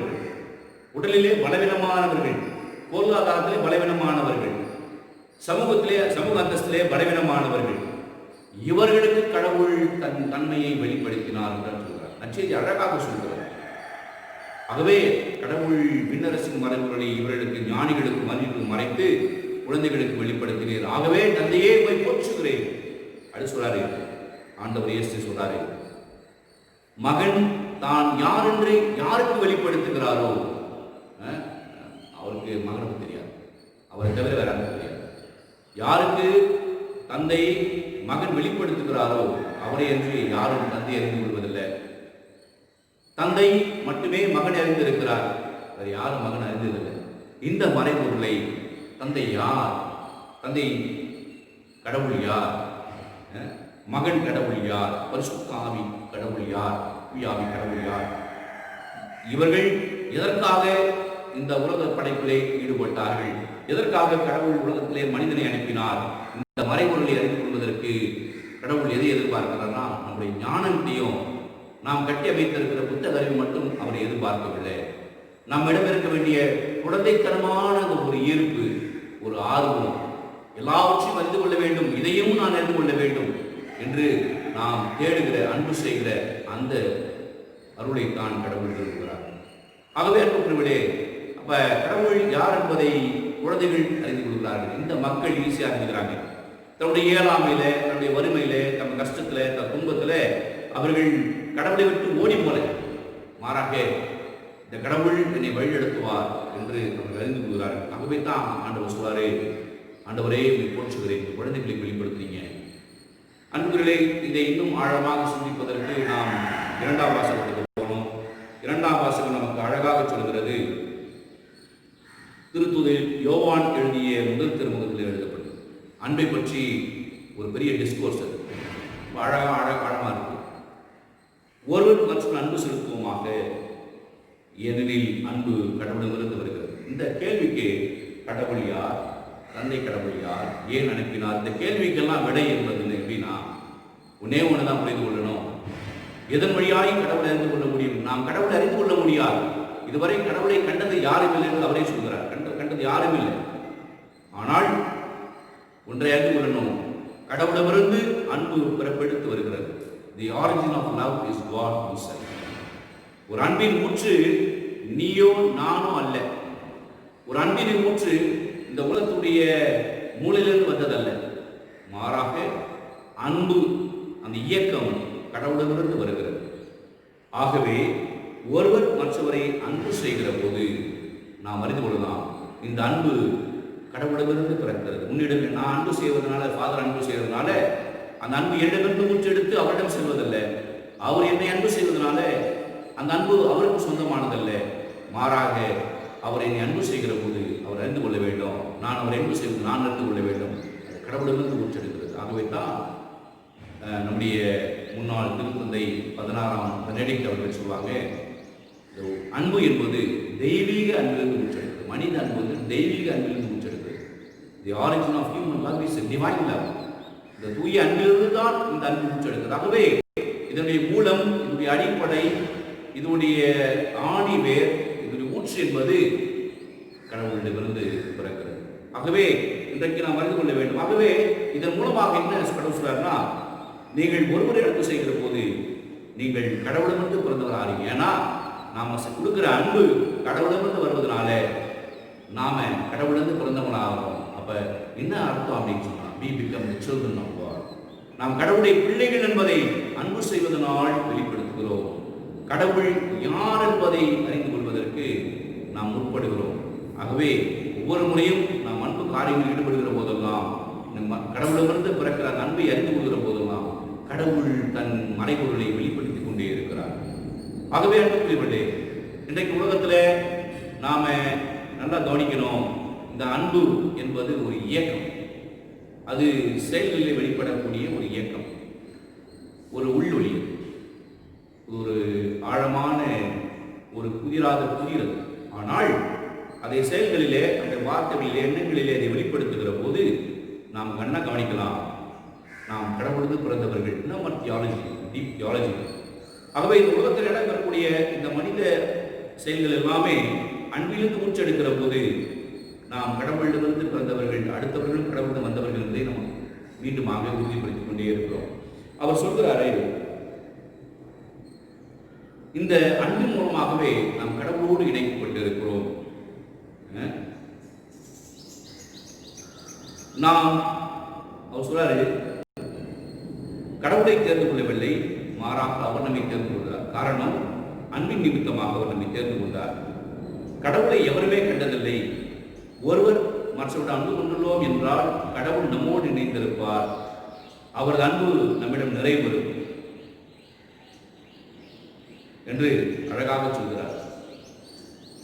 உடலிலே பலவீனமானவர்கள், பொருளாதாரத்திலே பலவீனமானவர்கள், சமூக அந்தஸ்திலே பலவீனமானவர்கள், இவர்களுக்கு கடவுள் தன் தன்மையை வெளிப்படுத்தினார் என்று சொல்கிறார். நற்செய்தி அழகாக சொல்கிறார். ஆகவே கடவுள் விண்ணரசின் மறைபொருளை இவர்களுக்கு ஞானிகளுக்கு மனிதர்களுக்கு மறைத்து குழந்தைகளுக்கு வெளிப்படுத்தினீர். ஆகவே தந்தையே போய் போற்றுகிறேன் அப்படி சொல்றாரு. ஆண்டவர் இயேசு சொல்றாரு, மகன் தான் யார் என்று யாருக்கு வெளிப்படுத்துகிறாரோ, அவருக்கு மகனுக்கு தெரியாது, அவரை தவிர வேற யாருக்கு தெரியாது. யாருக்கு தந்தை மகன் வெளிப்படுத்துகிறாரோ அவரை என்று யாரும் தந்தை அறிந்து கொள்வதில்லை. தந்தை மட்டுமே மகன் அறிந்திருக்கிறார், வேறு யாரும் மகன் அறிந்ததில்லை. இந்த மறைபொருளை தந்தை யார், தந்தை கடவுள் யார், மகன் கடவுள் யார், பரிசுத்த ஆவி கடவுள் யார், ஆவி கடவுள் யார், இவர்கள் எதற்காக இந்த உலக படைப்பிலே ஈடுபட்டார்கள், எதற்காக கடவுள் உலகத்திலே மனிதனை அனுப்பினார், இந்த மறைபொருளை அறிந்து கொள்வதற்கு கடவுள் எதை எதிர்பார்க்கிறார்னா, நம்முடைய ஞானத்தையும் நாம் கட்டி அமைத்திருக்கிற புத்தக அறிவு மட்டும் அவரை எதிர்பார்க்கவில்லை. நம்மிடம் இருக்க வேண்டிய குழந்தைத்தனமான ஒரு ஈர்ப்பு, ஒரு ஆர்வம், எல்லாவற்றையும் அறிந்து கொள்ள வேண்டும், இதையும் நான் அறிந்து கொள்ள வேண்டும் என்று நாம் தேடுகிற அன்பு செய்கிற அந்த அருளைத்தான் கடவுள் விரும்புகிறார். ஆகவே அன்புக்குரியவர்களே, அப்ப கடவுள் யார் என்பதை குழந்தைகள் அறிந்து கொள்கிறார்கள். இந்த மக்கள் ஈஸியாக அறிஞ்சுக்கிறாங்க. தன்னுடைய இயலாமையில, தன்னுடைய வறுமையில, தன் கஷ்டத்துல, தன் துன்பத்துல அவர்கள் கடவுளை விட்டு ஓடி போல, மாறாக இந்த கடவுள் என்னை வழிநடத்துவார் என்று அவர்கள் அறிந்து கொள்கிறார்கள். ஆகவே தான் ஆண்டவர் சொல்றாரு, ஆண்டவரே போற்றுகிறேன், இந்த குழந்தைகளை வெளிப்படுத்துறீங்க. அன்புகளே, இதை இன்னும் ஆழமாக சிந்திப்பதற்கு நாம் 2ஆம் வாசகத்துக்கு போகணும். 2ஆம் வாசகம் நமக்கு அழகாக சொல்கிறது. திருத்தூதர் யோவான் எழுதிய முதல் திருமுகத்தில் எழுதப்பட்டது. அன்பை பற்றி ஒரு பெரிய டிஸ்கோர்ஸ், அது ஆழமாக இருக்கு. ஒருவர் மற்றும் அன்பு செலுத்துவோமாக, ஏனெனில் அன்பு கடவுளிடமிருந்து வருகிறது. இந்த கேள்விக்கு கடவுள் யார், தந்தை கடவுள் யார், ஏன் அனுப்பினார்? இந்த கேள்விக்கெல்லாம் விடை என்பது எப்படின்னா ஒன்னே ஒன்று தான் புரிந்து கொள்ளணும். எதன் வழியாய் கடவுளை அறிந்து கொள்ள முடியும்? நாம் கடவுளை அறிந்து கொள்ள முடியாது. இதுவரை கடவுளை கண்டது யாரும் இல்லை என்று அவரே சொல்கிறார். கண்டது யாரும் இல்லை. ஆனால் ஒன்றை அறிந்து கொள்ளணும், கடவுளிடமிருந்து அன்பு பிறப்பெடுத்து வருகிறது. The origin of love is God himself. ஒரு அன்பின் ஊற்று நீயோ நானோ அல்ல. ஒரு அன்பின் ஊற்று இந்த உலகத்துடைய மூலையிலிருந்து வந்ததல்ல. மாறாக அன்பு, அந்த இயக்கம் கடவுளிடமிருந்து வருகிறது. ஆகவே ஒருவர் மற்றவரை அன்பு செய்கிற போது நாம் அறிந்து கொள்ளலாம், இந்த அன்பு கடவுளிடமிருந்து பிறக்கிறது. உன்னிடம் நான் அன்பு செய்வதனால, ஃபாதர் அன்பு செய்வதனால அந்த அன்பு என்னிடமிருந்து ஊற்றெடுத்து அவரிடம் செல்வதல்ல. அவர் என்னை அன்பு செய்வதனால அந்த அன்பு அவருக்கு சொந்தமானதல்ல. மாறாக அவர் என்னை அன்பு செய்கிற போது அவர் அறிந்து கொள்ள வேண்டும், நான் அவரை அன்பு செய்வது நான் அறிந்து கொள்ள வேண்டும். கடவுளிடமிருந்து ஊற்றெடுக்கிறது. ஆகவே தான் நம்முடைய முன்னாள் திருத்தந்தை 16ஆம் பெனடிக்ட் அவர்கள் சொல்லுவாங்க, அன்பு என்பது தெய்வீக அன்பிலிருந்து ஊற்றெடுக்கிறது. மனித அன்பு வந்து தெய்வீக அன்பிலிருந்து ஊற்றெடுக்கிறது. The origin of human love is divine love. இந்த தூய அன்பிலிருந்து தான் இந்த அன்பு ஊற்றெடுக்கிறது. ஆகவே இதனுடைய மூலம், இதனுடைய அடிப்படை, இதனுடைய ஆணி வேர், இதனுடைய ஊற்று என்பது கடவுளிடமிருந்து பிறக்கிறது. ஆகவே இன்றைக்கு நாம் அறிந்து கொள்ள வேண்டும். ஆகவே இதன் மூலமாக என்ன கடவுள் சொல்றாருன்னா, நீங்கள் ஒருவரை அன்பு செய்கிற போது நீங்கள் கடவுளிடமிருந்து பிறந்தவர் ஆறீங்க. ஏன்னா நாம கொடுக்குற அன்பு கடவுளிடமிருந்து வருவதனால நாம கடவுளிலிருந்து பிறந்தவன் ஆகிறோம். அப்ப என்ன அர்த்தம் அப்படின்னு சொன்னா, we become the children of God. நாம் கடவுளுடைய பிள்ளைகள் என்பதை அன்பு செய்வதனால் வெளிப்படுத்துகிறோம். கடவுள் யார் என்பதை அறிந்து கொள்வதற்கு நாம் முற்படுகிறோம். ஆகவே ஒவ்வொரு முறையும் நாம் அன்பு காரியங்களில் ஈடுபடுகிற போதெல்லாம், கடவுளிடமிருந்து பிறக்கிற அந்த அன்பை அறிந்து கொள்கிற போதெல்லாம் கடவுள் தன் மறைபொருளை வெளிப்படுத்திக் கொண்டே இருக்கிறார். ஆகவே அன்புக்குரியவர்களே, இன்றைக்கு உலகத்தில் நாம நல்லா கவனிக்கணும், இந்த அன்பு என்பது ஒரு இயக்கம். அது செயல்களில் வெளிப்படக்கூடிய ஒரு இயக்கம், ஒரு உள்ளொளி, ஒரு ஆழமான ஒரு புதிராத புதிரது. ஆனால் அதை செயல்களிலே, அந்த வார்த்தைகளிலே, எண்ணங்களிலே அதை வெளிப்படுத்துகிற போது நாம் கண்ணை கவனிக்கலாம், நாம் கடவுளுக்கு பிறந்தவர்கள். நம்ம தியாலஜி, டீப் தியாலஜி. ஆகவே இந்த உலகத்தில் இடம்பெறக்கூடிய இந்த மனித செயல்கள் எல்லாமே அன்பிலிருந்து மூச்செடுக்கிற போது நாம் கடவுளிடமிருந்து பிறந்தவர்கள், அடுத்தவர்களும் கடவுளிடம் வந்தவர்கள் என்பதை நாம் மீண்டுமாக உறுதிப்படுத்திக் கொண்டே இருக்கிறோம். அவர் சொல்கிறாரே, இந்த அன்பின் மூலமாகவே நாம் கடவுளோடு இணைக்கப்பட்டு இருக்கிறோம். நாம், அவர் சொல்றாரு, கடவுளை தேர்ந்து கொள்ளவில்லை, மாறாக அவர் நம்மை தேர்ந்து கொண்டார். காரணம், அன்பின் நிமித்தமாக அவர் நம்மை தேர்ந்து கொண்டார். கடவுளை எவருமே கண்டதில்லை. ஒருவர் மற்றவர்கள் அன்பு கொண்டுள்ளோம் என்றால் கடவுள் நம்மோடு இணைந்திருப்பார், அவரது அன்பு நம்மிடம் நிறைவேறும் என்று அழகாக சொல்கிறார்.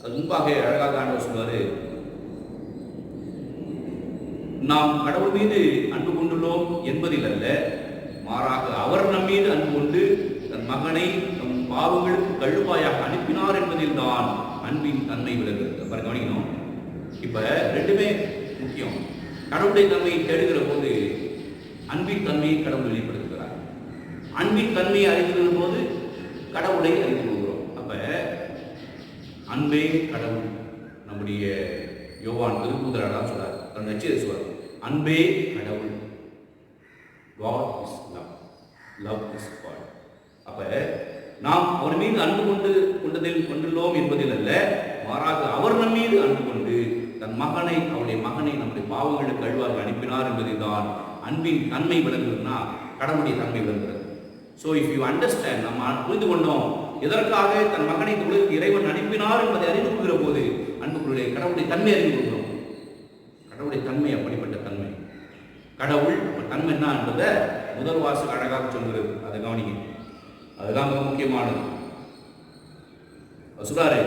அது முன்பாக அழகாக ஆண்டவர் சொல்வாரு, நாம் கடவுள் மீது அன்பு கொண்டுள்ளோம் என்பதில் அல்ல, மாறாக அவர் நம் மீது அன்பு கொண்டு தன் மகனை நம் பாவங்களுக்கு கழுவாயாக அனுப்பினார் என்பதில் தான் அன்பின் தன்மை விளங்குகிறது. கவனிக்கணும், இப்ப ரெண்டுமே முக்கியம். கடவுளுடைய தன்மையை தேடுகிற போது அன்பின் தன்மையை கடவுள் வெளிப்படுத்துகிறார். அன்பின் தன்மையை அறிந்து போது கடவுளை அறிந்து கொள்கிறோம். அப்ப அன்பே கடவுள். நம்முடைய யோவான் திருத்தூதராக சொல்றார், தன் நச்சியை சொல்றார், அன்பே கடவுள். God is love. Love is God. அப்ப நாம் அவர் மீது அன்பு கொண்டுள்ளோம் என்பதில் அல்ல, மாறாக அவர் நம் மீது அன்பு கொண்டு தன் மகனை, அவருடைய மகனை நம்முடைய பாவங்களுக்கு கழுவாக அனுப்பினார் என்பதில் தான் அன்பின் தன்மை விளங்குதுன்னா கடவுளுடைய தன்மை விளங்குகிறது. ஸோ இஃப் யூ அண்டர்ஸ்டாண்ட், நம்ம புரிந்து கொண்டோம் எதற்காக தன் மகனை இந்த உலகத்துக்கு இறைவன் அனுப்பினார் என்பதை அறிந்து கொள்கிற போது அன்புக்குரிய கடவுளுடைய தன்மை அறிந்து கொள்கிறோம். கடவுளுடைய தன்மை அப்படிப்பட்ட தன்மை. கடவுள் தன்மை என்ன என்பதை முதல் வாசகம் அழகாக சொல்கிறது. அதை கவனிங்க, அதுதான் மிக முக்கியமானது. சொல்றாரு,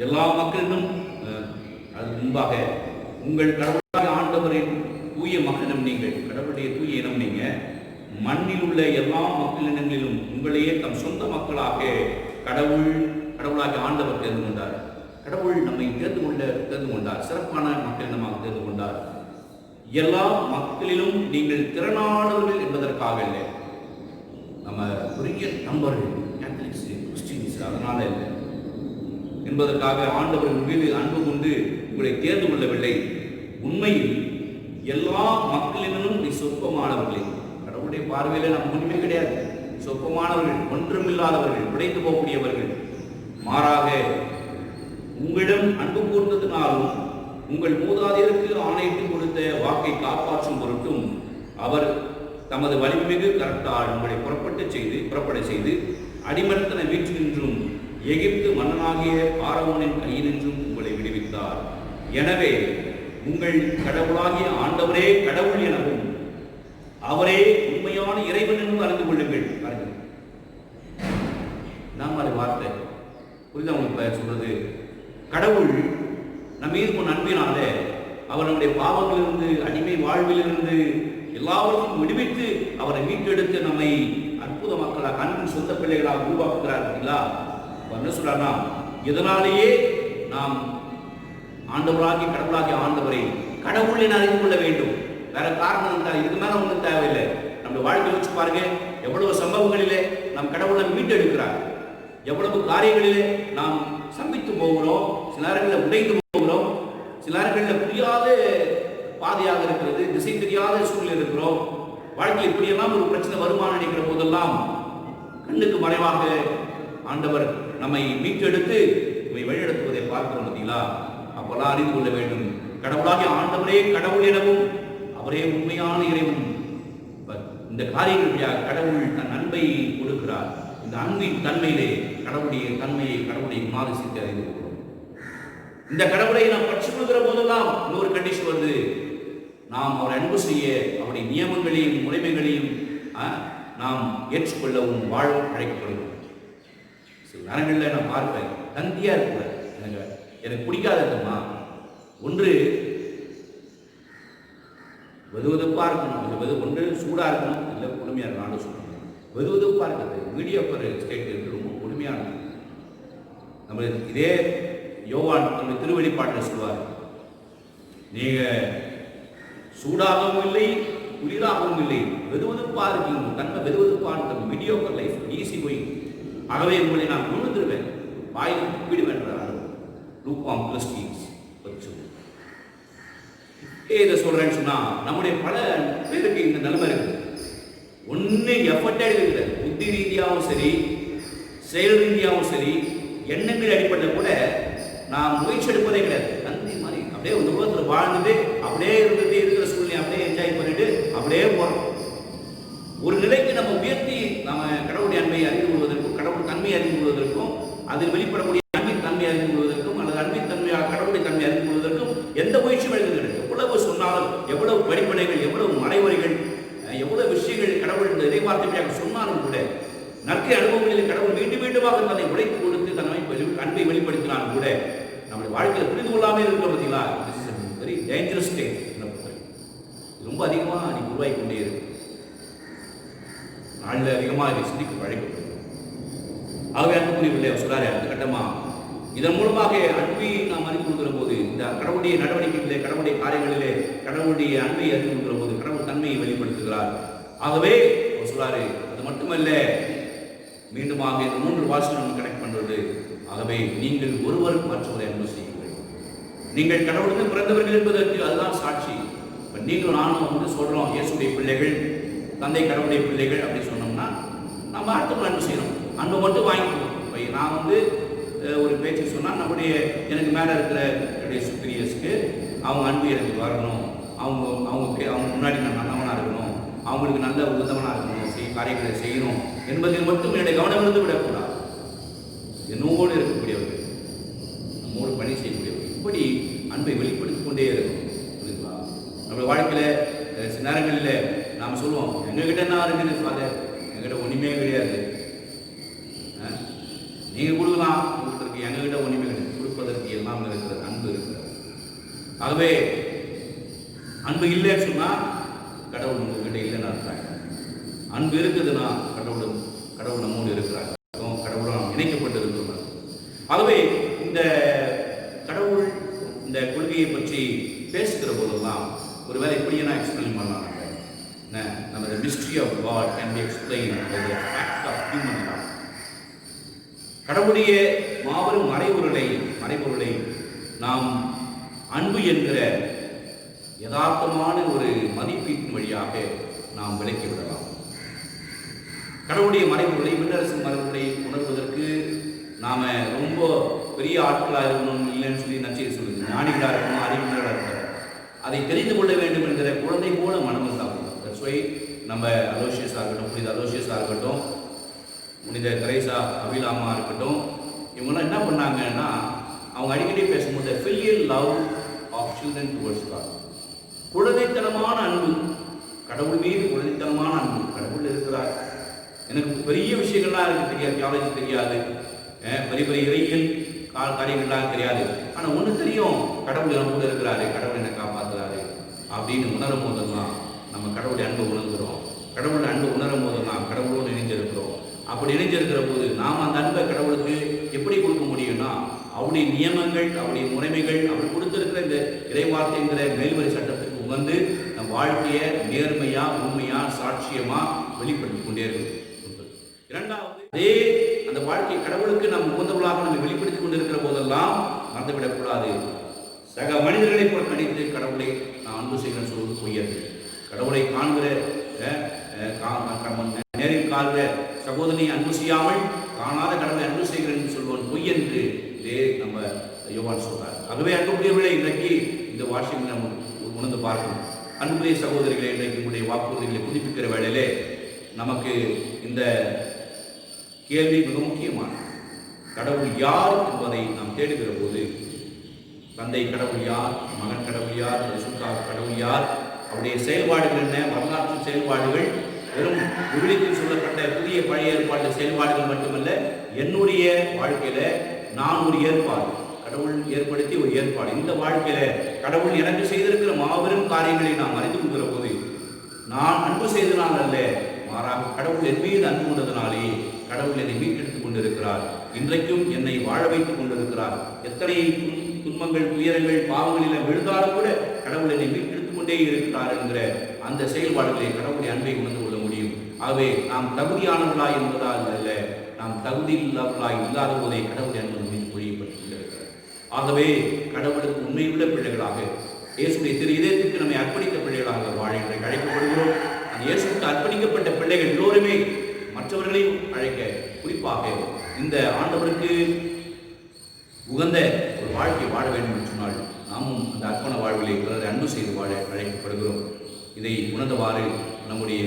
எல்லா மக்களிடம் அது முன்பாக உங்கள் கடவுளாக ஆண்டவரின் தூய மக்களிடம் நீங்கள், கடவுளுடைய தூய இனம் நீங்க, மண்ணில் உள்ள எல்லா மக்களிடங்களிலும் உங்களையே தம் சொந்த மக்களாக கடவுளாக ஆண்டவர் தேர்ந்து கொண்டார். கடவுள் நம்மை தேர்ந்து கொண்டார். சிறப்பான மக்கள் நமக்கு தேர்ந்து கொண்டார். எல்லா மக்களிலும் நீங்கள் திறனானவர்கள் என்பதற்காக இல்லை. நம்ம பெரிய நம்பர்கள் கேத்தலிக்ஸ், கிறிஸ்டின்ஸ் அதனால இல்லை என்பதற்காக ஆண்டவர் மீது அன்பு கொண்டு உங்களை தேர்ந்து கொள்ளவில்லை. உண்மையில் எல்லா மக்களிலும் நீ சொற்பமானவர்களே. கடவுளுடைய பார்வையில் நமக்கு ஒன்றுமே கிடையாது. சொற்பமானவர்கள், ஒன்றுமில்லாதவர்கள், உடைந்து போகக்கூடியவர்கள். மாறாக உங்களிடம் அன்பு கூர்ந்ததினாலும் உங்கள் மூதாதையருக்கு ஆணையிட்டு கொடுத்த வாக்கை காப்பாற்றும் பொருட்டும் அவர் தமது வலிமிகு கரத்தால் உங்களை புறப்பட செய்து அடிமர்த்தன வீட்டினின்றும் எகிப்து மன்னனாகிய பார்வோனின் கையினின்றும் உங்களை விடுவித்தார். எனவே உங்கள் கடவுளாகிய ஆண்டவரே கடவுள் எனவும் அவரே உண்மையான இறைவன் என்றும் அறிந்து கொள்ளுங்கள். நாம் அதை வார்த்தை புரிதா உங்களுக்கு சொல்றது? கடவுள் நம்மீது உன் அன்பினாலே அவர் நம்முடைய பாவங்களிலிருந்து, அடிமை வாழ்விலிருந்து எல்லாவற்றையும் விடுவித்து அவரை மீட்டெடுத்து நம்மை அற்புத மக்களாக, அன்பின் சொந்த பிள்ளைகளாக உருவாக்குகிறார். என்ன சொல்றாருன்னா, இதனாலேயே நாம் ஆண்டவராகி கடவுளாகி ஆண்டவரை கடவுள் என அறிந்து கொள்ள வேண்டும். வேற காரணம் இருந்தால் இதுக்கு மேல ஒன்றும் தேவையில்லை. நம்ம வாழ்க்கை வச்சு பாருங்க, எவ்வளவு சம்பவங்களிலே நாம் கடவுளை மீட்டெடுக்கிறார். எவ்வளவு காரியங்களிலே நாம் சம்பித்து போகிறோம், சில நேரங்களில் உடைந்து போகிறோம், சில நேரங்களில் புரியாத பாதையாக இருக்கிறது, திசை தெரியாத சூழ்நிலை இருக்கிறோம். வாழ்க்கையில் இப்படியெல்லாம் ஒரு பிரச்சனை வருமானம் நினைக்கிற போதெல்லாம் கண்ணுக்கு மறைவாக ஆண்டவர் நம்மை மீட்டெடுத்து நம்மை வழிநடத்துவதை பார்க்கிறோம். பார்த்தீங்களா? அப்பெல்லாம் அறிந்து கொள்ள வேண்டும், கடவுளாகிய ஆண்டவரே கடவுள் எனவும் அவரே உண்மையான இறைவன். இந்த காரியங்கள் கடவுள் தன் அன்பை கொடுக்கிறார். இந்த அன்பின் தன்மையிலே கடவுளுடைய தன்மையை, கடவுளுடைய குணாதிசயத்தை அறிந்து கொள்கிறோம். இந்த கடவுளை நாம் பற்றுக்கொள்கிற போதெல்லாம் இன்னொரு கண்டிஷன் வருது. நாம் அவரை அன்பு செய்ய அவருடைய நியமங்களையும் முறைமைகளையும் நாம் ஏற்றுக்கொள்ளவும் வாழவும் அழைக்கப்படுகிறோம். சில நேரங்களில் நான் பார்ப்பேன், தந்தியா இருக்கிற எனக்கு பிடிக்காதம்மா. ஒன்று வெதுவெதுப்பாக இருக்கணும், ஒன்று சூடாக இருக்கணும், இல்லை கொடுமையாக இருக்கணும். சொல்லணும் வெதுவெதுப்பாக இருக்கிறது மீடியாப்பர் ஸ்டேட் இருக்கு, ரொம்ப கொடுமையானது. நம்ம இதே யோவான் நம்ம திருவெளிப்பாட்டில் சொல்வார், நீங்கள் சூடாகவும் இல்லை குளிராகவும் இல்லை, வெதுவெதுப்பாக இருக்கீங்க. தன்மை வெதுவெதுப்பான மீடியாப்பர் லைஃப் ஈஸி போய். ஆகவே உங்களை நான் கொண்டுருவேன், வாயில் துப்பிடுவேன். லூக்வாம் கிறிஸ்டின்ஸ் இதை சொல்றேன்னு சொன்னா, நம்முடைய பல பேருக்கு இந்த நிலைமை இருக்குது. ஒன்று எஃபர்ட்டே இருக்குது, புத்தி ரீதியாகவும் சரி, செயல் ரீதியாகவும் சரி, எண்ணங்கள் அடிப்படையில் கூட நான் முயற்சி எடுப்பதே கிடையாது. தந்தி மாதிரி அப்படியே ஒரு உலகத்தில் வாழ்ந்துட்டு அப்படியே இருந்துட்டு இருக்கிற சூழ்நிலை அப்படியே என்ஜாய் பண்ணிட்டு அப்படியே போகிறோம். ஒரு நிலைக்கு நம்ம உயர்த்தி நம்ம கடவுளுடைய அன்பை அறிந்து கொள்வதற்கும், கடவுள் தன்மையை அறிந்து கொள்வதற்கும், அதில் வெளிப்படக்கூடிய அன்பின் தன்மையை அறிந்து கொள்வதற்கும், அல்லது அன்பின் தன்மையாக கடவுளுடைய தன்மையை அறிந்து கொள்வதற்கும் எந்த முயற்சியும் எடுக்கிறது. எவ்வளவு சொன்னாலும், எவ்வளவு படிப்பனைகள், எவ்வளவு மறைமுறைகள், எவ்வளவு விஷயங்கள் கடவுள் இந்த எதிர்பார்த்தவையாக சொன்னாலும் கூட, நற்கை அனுபவங்களில் கடவுள் மீண்டும் மீண்டுமாக தன்னை உழைத்து கொடுத்து தன்னை அன்பை வெளிப்படுத்தினாலும் கூட நம்முடைய வாழ்க்கையில் புரிந்து கொள்ளாமல் இருக்கிற பார்த்தீங்களா, வெரி டேஞ்சரஸ் ஸ்டேட். ரொம்ப அதிகமாக நீ உருவாகி கொண்டே இருக்கு. நாளில் அதிகமாக இதை சிந்திக்க வழிபடுது. ஆகவே அன்புக்குரிய சொல்றாரு அடுத்த கட்டமா, இதன் மூலமாக அன்பை நாம் அறிந்து கொள்கிற போது, இந்த கடவுளுடைய நடவடிக்கைகளிலே, கடவுளுடைய காரியங்களிலே கடவுளுடைய அன்பை அறிந்து கொள்கிற போது கடவுள் தன்மையை வெளிப்படுத்துகிறார். ஆகவே சொல்றாரு, அது மட்டுமல்ல, மீண்டுமாக இந்த 3 வாசகம் கனெக்ட் பண்றது. ஆகவே நீங்கள் ஒருவருக்கு மற்றவரை அன்பு செய்யுங்கள். நீங்கள் கடவுளுக்கு பிறந்தவர்கள் என்பதற்கு அதுதான் சாட்சி. இப்போ நீங்களும் நானும் வந்து சொல்றோம் இயேசுடைய பிள்ளைகள், தந்தை கடவுளுடைய பிள்ளைகள் அப்படி சொன்னோம்னா நம்ம அடுத்த அன்பு செய்யணும். அன்பு மட்டும் வாங்கிக்கணும். இப்போ நான் வந்து ஒரு பேச்சு சொன்னால் நம்முடைய எனக்கு மேலே இருக்கிற என்னுடைய சுப்பீரியர்ஸ்க்கு அவங்க அன்பு எனக்கு வரணும், அவங்க முன்னாடி நான் நல்லவனாக இருக்கணும், அவங்களுக்கு நல்ல உதவனாக இருக்கணும், காரியங்களை செய்யணும் என்பதில் மட்டும் என்னுடைய கவனம் இருந்து விடக்கூடாது. என்னோடு இருக்கக்கூடியவர்கள், நம்மோடு பணி செய்யக்கூடியவர்கள், இப்படி அன்பை வெளிப்படுத்திக் கொண்டே இருக்கும். புரியுதுங்களா? நம்மளுடைய வாழ்க்கையில் சில நேரங்களில் நாம் சொல்லுவோம், எங்ககிட்ட என்ன இருக்குது ஃபாதர், எங்ககிட்ட ஒன்றுமே கிடையாது, நீங்கள் கொடுக்கலாம், கொடுக்குறதுக்கு எங்ககிட்ட ஒன்றுமே கிடையாது, கொடுப்பதற்கு எல்லாம் இருக்கிறது, அன்பு இருக்கிறது. ஆகவே அன்பு இல்லைன்னு சொன்னால் கடவுள் உங்ககிட்ட இல்லைன்னு அர்த்தம். அன்பு இருக்குதுன்னா கடவுள் நம்மோடு இருக்கிறார், கடவுளும் இணைக்கப்பட்டு இருக்கிறார். ஆகவே இந்த தன்மையை பற்றி பேசுகிற போதெல்லாம் ஒருவேளை இப்படியே நான் எக்ஸ்பிளைன் பண்ணலாம். நம்ம the mystery of God can be explained by the fact of human love. கடவுளுடைய மாபெரும் மறைபொருளை நாம் அன்பு என்கிற யதார்த்தமான ஒரு மதிப்பீட்டின் வழியாக நாம் விளக்கி விடலாம். கடவுளுடைய மறைபொருளை, விண்ணரசு மறைபொருளை உணர்வதற்கு நாம ரொம்ப பெரிய ஆட்களாக இருக்கணும் இல்லைன்னு சொல்லி நச்சரிக்கை சொல்லுது. ஞானிகளாக இருக்கணும், அறிவியலாக இருக்கணும். அதை தெரிந்து கொள்ள வேண்டும் என்கிற குழந்தை போல மனம் இருந்தாகும். நம்ம அலோசியஸாக இருக்கட்டும், புனித அலோசியஸாக இருக்கட்டும், புனித தெரேசா அபிலாமா இருக்கட்டும், இவங்கெல்லாம் என்ன பண்ணாங்கன்னா அவங்க அடிக்கடி பேசும்போது filial love of children towards God, குழந்தைத்தனமான அன்பு, கடவுள் மீது குழந்தைத்தனமான அன்பு. கடவுள் இருக்கிறார், எனக்கு பெரிய விஷயங்கள்லாம் எனக்கு தெரியாது, தியாலஜி தெரியாது, பெரிய பெரிய இறையியல் காரியங்கள்லாம் தெரியாது, ஆனால் ஒன்று தெரியும், கடவுள் என் கூட இருக்கிறாரு, கடவுள் என்னை காப்பாற்றுறாரு அப்படின்னு உணரும் போதெல்லாம் நம்ம கடவுளுடைய அன்பை உணர்கிறோம். கடவுளுடைய அன்பை உணரும் போதெல்லாம் கடவுளோடு இணைஞ்சிருக்கிறோம். அப்படி இணைஞ்சிருக்கிற போது நாம் அந்த அன்பை கடவுளுக்கு எப்படி கொடுக்க முடியும்னா அவருடைய நியமங்கள், அவருடைய முறைமைகள், அவர் கொடுத்திருக்கிற இந்த இறைவார்த்தைங்கிற மேல்வரி சட்டத்துக்கு உகந்து நம் வாழ்க்கையை நேர்மையா, உண்மையா, சாட்சியமா வெளிப்படுத்தி கொண்டே இருக்கும். இரண்டாவது, அதே அந்த வாழ்க்கை கடவுளுக்கு நம் உகந்தவர்களாக நம்ம வெளிப்படுத்தி கொண்டிருக்கிற போதெல்லாம் மறந்துவிடக்கூடாது. சக மனிதர்களை புறக்கணித்து கடவுளை நான் அன்பு செய்கிறேன்னு சொல்வது பொய்யது. கடவுளை காண்கிற நேரில் காண்கிற சகோதரனை அன்பு செய்யாமல் காணாத கடவுளை அன்பு செய்கிறேன் என்று சொல்வான் பொய் என்று நம்ம யோவான் சொல்றார். ஆகவே அன்புக்குரியவர்களே, இன்றைக்கு இந்த வாஷிங் நம்ம உணர்ந்து பார்க்கணும். அன்புக்குரிய சகோதரிகளை, இன்றைக்கு உங்களுடைய வாக்குறுதிகளை புதுப்பிக்கிற வேளையிலே நமக்கு இந்த கேள்வி மிக முக்கியமான. கடவுள் யார் என்பதை நாம் தேடுகிற போது தந்தை கடவுள் யார், மகன் கடவுள் யார், கடவுள் யார், அவருடைய செயல்பாடுகள் என்ன, வரலாற்று செயல்பாடுகள் வெறும் விவிலியத்தில் சொல்லப்பட்ட புதிய பழைய ஏற்பாட்டு செயல்பாடுகள் மட்டுமல்ல, என்னுடைய வாழ்க்கையில நான் ஒரு ஏற்பாடு, கடவுள் ஏற்படுத்தி ஒரு ஏற்பாடு. இந்த வாழ்க்கையில கடவுள் எனக்கு செய்திருக்கிற மாபெரும் காரியங்களை நாம் அறிந்து கொள்கிற போது நான் அன்பு செய்தனால் அல்ல, மாறாக கடவுள் என் மீது அன்பு கொண்டதனாலே கடவுள் என்னை மீட்டெடுத்துக் கொண்டிருக்கிறார். இன்றைக்கும் என்னை வாழ வைத்துக் கொண்டிருக்கிறார். எத்தனை துன்பங்கள், துயரங்கள், பாவங்களில் விழுந்தாலும் கூட கடவுள் என்னை மீட்டெடுத்துக் கொண்டே இருக்கிறார் என்கிற அந்த செயல்பாடுகளை கடவுளுடைய அன்பை உணர்ந்து கொள்ள முடியும். ஆகவே நாம் தகுதியானவர்களாய் என்பதால் அல்ல, நாம் தகுதி இல்லாதவர்களாய் இல்லாத போதே கடவுளுடைய அன்பு மீது பொழியப்பட்டுக் கொண்டிருக்கிறார். ஆகவே கடவுளுக்கு உண்மையுள்ள பிள்ளைகளாக, இயேசுடைய திரு இதயத்துக்கு நம்மை அர்ப்பணித்த பிள்ளைகளாக வாழ இன்றைக்கு அழைக்கப்படுகிறோம். அந்த இயேசுக்கு அர்ப்பணிக்கப்பட்ட பிள்ளைகள் எல்லோருமே மற்றவர்களையும் அழைக்க, குறிப்பாக இந்த ஆண்டவருக்கு உகந்த ஒரு வாழ்க்கை வாழ வேண்டும் என்று சொன்னால் நாமும் அந்த அர்ப்பண வாழ்விலை பிறரை அன்பு செய்து வாழ அழைக்கப்படுகிறோம். இதை உணர்ந்தவாறு நம்முடைய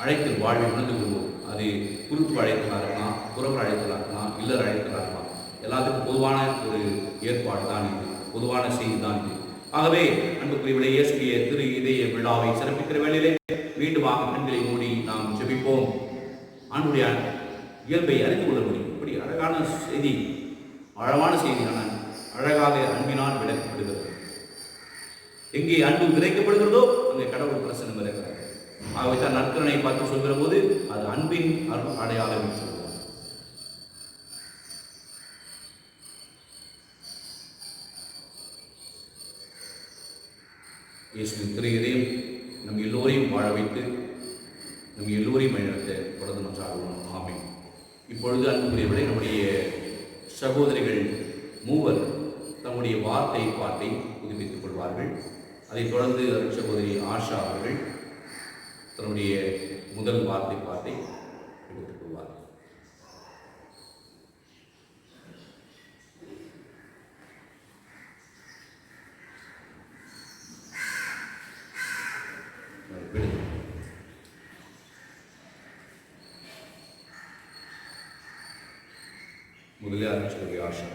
அழைத்தல் வாழ்வை உணர்ந்து கொள்வோம். அது குறுப்பு அழைத்தலாக இருக்கலாம், புறவர் அழைத்தலாக இருக்கலாம், இல்லற அழைத்தலாக இருக்கலாம். எல்லாத்துக்கும் பொதுவான ஒரு ஏற்பாடு தான் இது, பொதுவான செய்தி தான் இது. ஆகவே அன்புக்குரியவர்களே, இயேசுடைய திரு இதய விழாவை சிறப்பிக்கிற வேளையிலே மீண்டுமாக கண்களை மூடி நாம் ஜெபிப்போம். ஆண்டுடைய இயல்பை அறிந்து கொள்ள முடியும். இப்படி அழகான செய்தி, ஆழமான செய்தியான அழகாக அன்பினால் விளக்கப்படுகிறது. எங்கே அன்பு விதைக்கப்படுகிறதோ அங்கே கடவுள் பிரசன்னம் இருக்கிறார். ஆகவே தான் நற்கரனை பார்த்து சொல்கிற போது அது அன்பின் அடையாளம் என்று சொல்கிறார். இயேசுவின் திரு இதயம் நம் எல்லோரையும் வாழ வைத்து நம் எல்லோரையும் வழிநடத்த தொடர்ந்து நன்றாகவும். ஆமென். இப்பொழுது அன்புக்குரியவர்களே, நம்முடைய சகோதரிகள் மூவர் தம்முடைய பாட்டை புதுப்பித்துக் கொள்வார்கள். அதைத் தொடர்ந்து சகோதரி ஆஷா அவர்கள் தன்னுடைய முதல் பாட்டை எடுத்துக் கொள்வார்கள். முதலில் சகோதரி Asha.